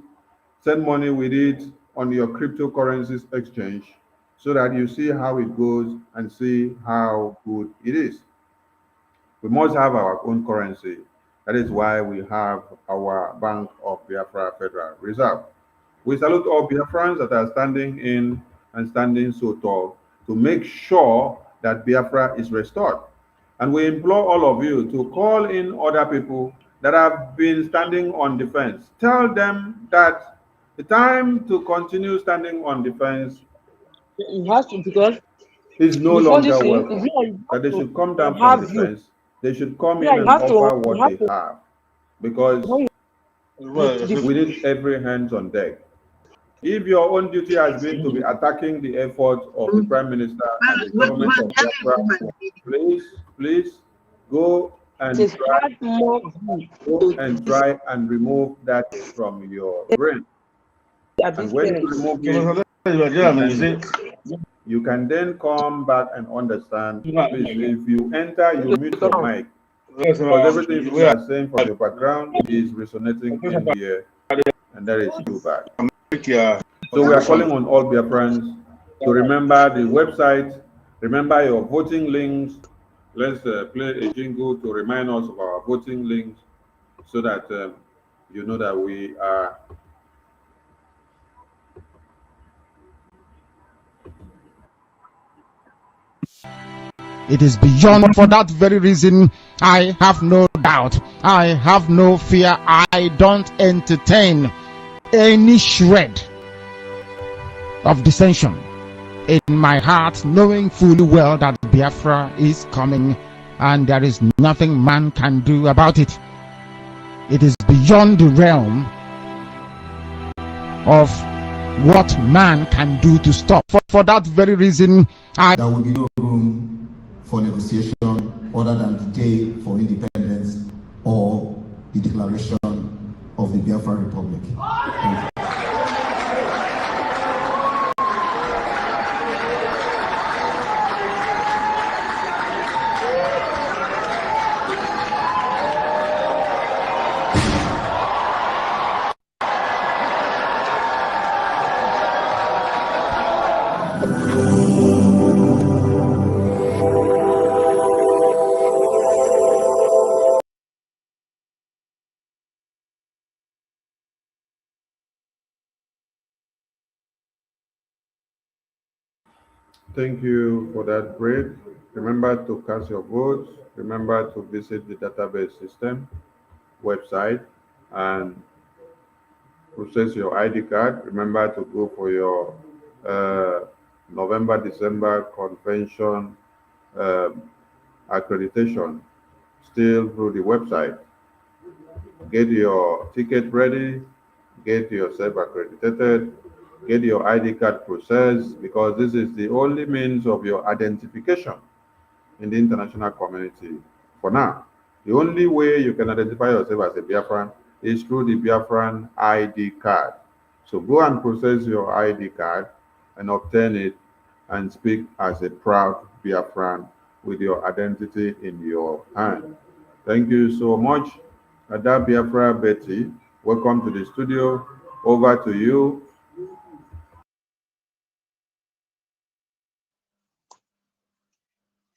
send money with it on your cryptocurrencies exchange so that you see how it goes and see how good it is. We must have our own currency. That is why we have our Bank of Biafra Federal Reserve. We salute all Biafrans that are standing in and standing so tall to make sure that Biafra is restored. And we implore all of you to call in other people that have been standing on defense. Tell them that the time to continue standing on defense You have to, because is no before longer this thing, welcome. you That they should come down from have you. defense. They should come Yeah, in you and have to. offer You what have they to. have, because The we need every hands on deck. If your own duty has been to be attacking the efforts of the Prime Minister and the government of Biafra, please go and It is hard more. try and remove that from your brain. And when you remove it, you can then come back and understand. Please, if you enter, you mute your mic, because everything you are saying from your background is resonating in here, and that is too bad. So we are calling on all Biafrans to remember the website, remember your voting links. Let's play a jingle to remind us of our voting links so that you know that we are. It is beyond. For that very reason, I have no doubt. I have no fear. I don't entertain any shred of dissension in my heart, knowing fully well that Biafra is coming and there is nothing man can do about it. It is beyond the realm of what man can do to stop. For that very reason, there will be no room for negotiation other than the day for independence or the declaration of the Biafra Republic. Thank you for that break. Remember to cast your votes. Remember to visit the database system website and process your ID card. Remember to go for your November, December convention accreditation still through the website. Get your ticket ready, get yourself accredited, get your ID card processed, because this is the only means of your identification in the international community for now. The only way you can identify yourself as a Biafran is through the Biafran ID card. So go and process your ID card and obtain it and speak as a proud Biafran with your identity in your hand. Thank you so much. Ada Biafra Betty, welcome to the studio. Over to you.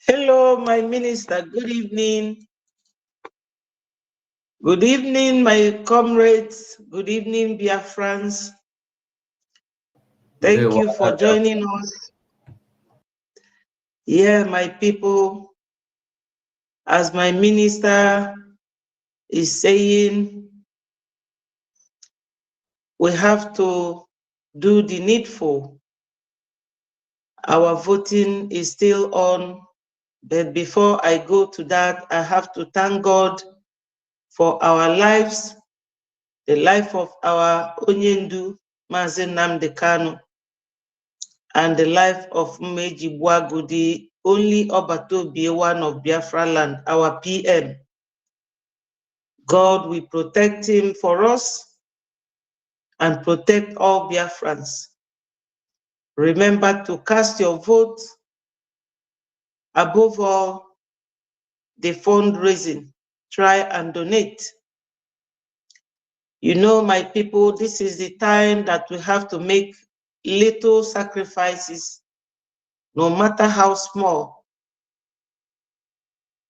Hello, my minister. Good evening. Good evening, my comrades. Good evening, Biafrans. Thank you for joining us. Yeah, my people, as my minister is saying, we have to do the needful. Our voting is still on, but before I go to that, I have to thank God for our lives, the life of our Onyendu, Mazen Nnamdi Kanu, and the life of Mmeji Buagudi only Obato be one of Biafra land, our PM. God will protect him for us and protect all Biafrans. Remember to cast your vote. Above all, the fundraising. Try and donate. You know, my people, this is the time that we have to make little sacrifices, no matter how small.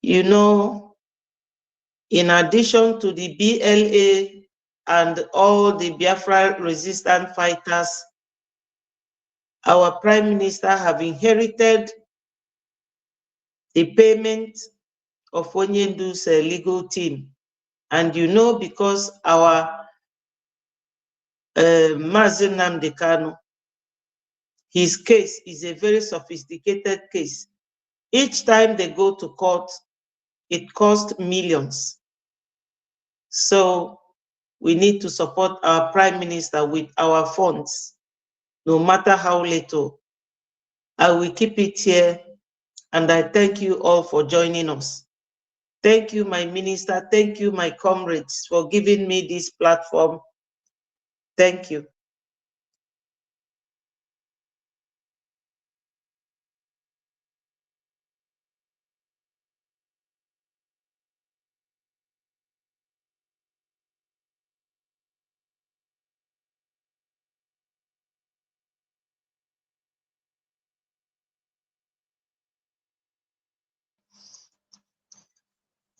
You know, in addition to the BLA and all the Biafra resistant fighters, our Prime Minister have inherited the payment of Onyendu's legal team. And you know, because our Mazi Nnamdi Kanu, his case is a very sophisticated case. Each time they go to court, it costs millions. So we need to support our Prime Minister with our funds, no matter how little. I will keep it here, and I thank you all for joining us. Thank you, my minister. Thank you, my comrades, for giving me this platform. Thank you.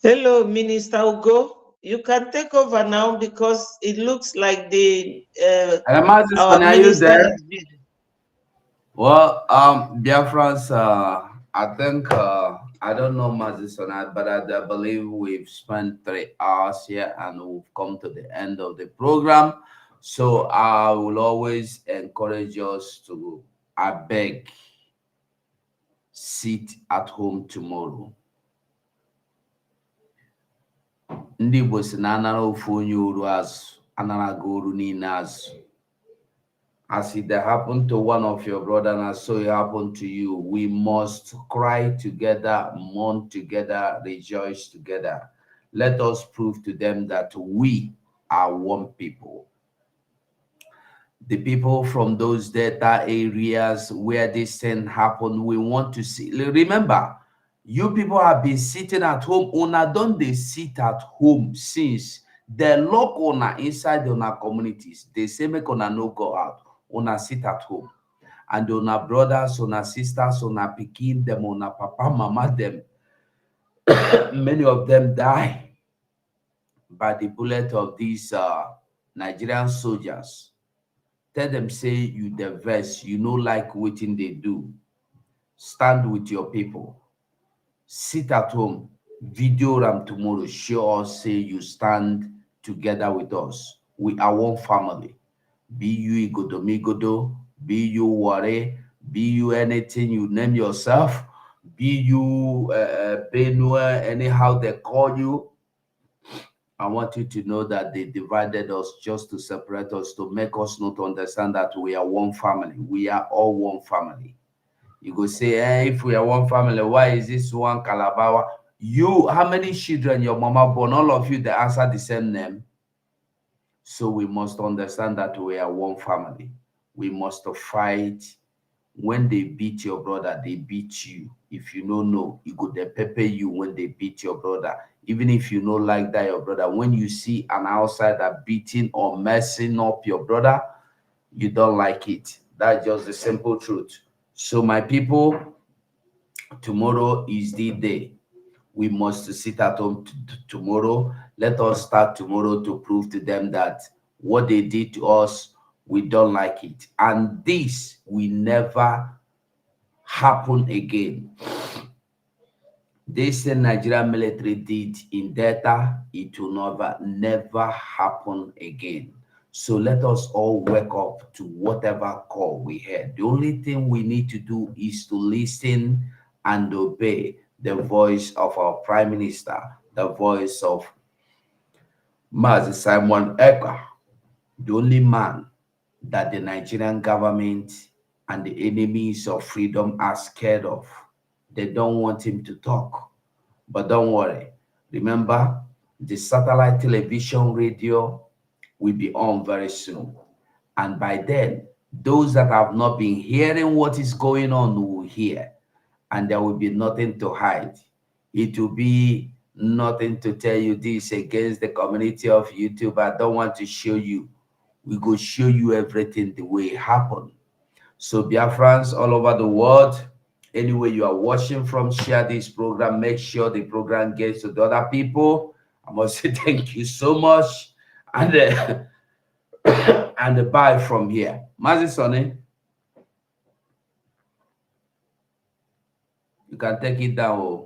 Hello, Minister Ugo. You can take over now because it looks like the our are you minister there? is busy. Well, Biafrans, I think, I don't know Mazisonat, but I believe we've spent 3 hours here and we've come to the end of the program. So I will always encourage us to, I beg, sit at home tomorrow. Ndị Igbo si na anara ofu onye oru azụ, anara go oru niile azụ. As it happened to one of your brothers, and so it happened to you, we must cry together, mourn together, rejoice together. Let us prove to them that we are one people. The people from those data areas where this thing happened, we want to see. Remember, you people have been sitting at home. Una don't they sit at home since the lock una inside una communities. They say make una no go out. Una sit at home. And una brothers, una sisters, una pikin them, una papa, mama them. Many of them die by the bullet of these Nigerian soldiers. Tell them, say you diverse, you know like what they do. Stand with your people. Sit at home, video them tomorrow, show us, say you stand together with us. We are one family. Be you Igodomigodo, be you Ware, be you anything you name yourself, be you Benue, anyhow they call you. I want you to know that they divided us just to separate us, to make us not understand that we are one family. We are all one family. You go say, hey, if we are one family, why is this one Calabar? You, how many children your mama born? All of you, they answer the same name. So we must understand that we are one family. We must fight. When they beat your brother, they beat you. If you don't know, you go they pepper you when they beat your brother. Even if you don't like that, your brother, when you see an outsider beating or messing up your brother, you don't like it. That's just the simple truth. So my people, tomorrow is the day. We must sit at home tomorrow. Let us start tomorrow to prove to them that what they did to us, we don't like it. And this will never happen again. This Nigerian military did in Delta, it will never happen again. So let us all wake up to whatever call we had. The only thing we need to do is to listen and obey the voice of our Prime Minister, the voice of Mazi Simon Ekpa, the only man that the Nigerian government and the enemies of freedom are scared of. they don't want him to talk. But don't worry. Remember, the satellite television radio will be on very soon. And by then, those that have not been hearing what is going on will hear. And there will be nothing to hide. It will be nothing to tell you this against the community of YouTube. I don't want to show you. We go show you everything the way it happened. So Biafrans all over the world, anywhere you are watching from, share this program. Make sure the program gets to the other people. I must say thank you so much. And and bye from here. Mazi Sonny, you can take it down. Oh.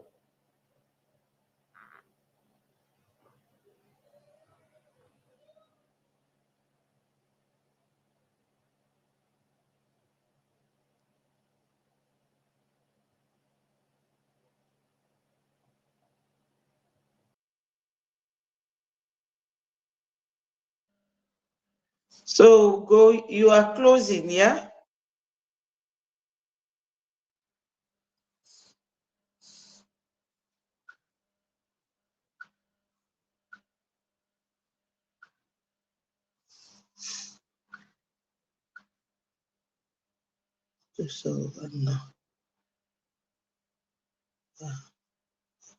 So go, you are closing, yeah? So no.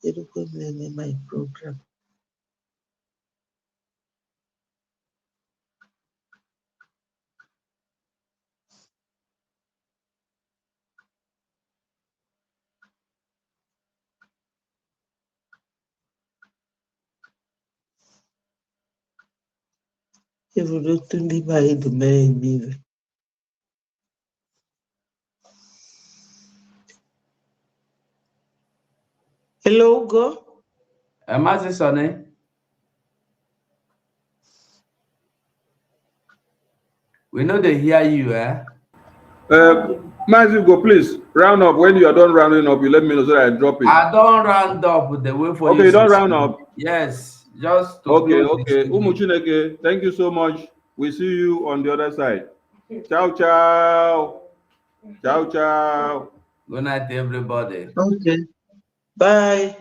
It will name my program. If you look to me by the man, hello, go. Mazi Sonny, we know they hear you, eh? Mazi, go please round up. When you are done rounding up, you let me know so that I drop it. I don't round up with the way for okay, you. You don't round up. Yes, just to okay. Umuchineke, thank you so much. We see you on the other side. Ciao, ciao. Ciao, ciao. Good night, everybody. Okay. Bye.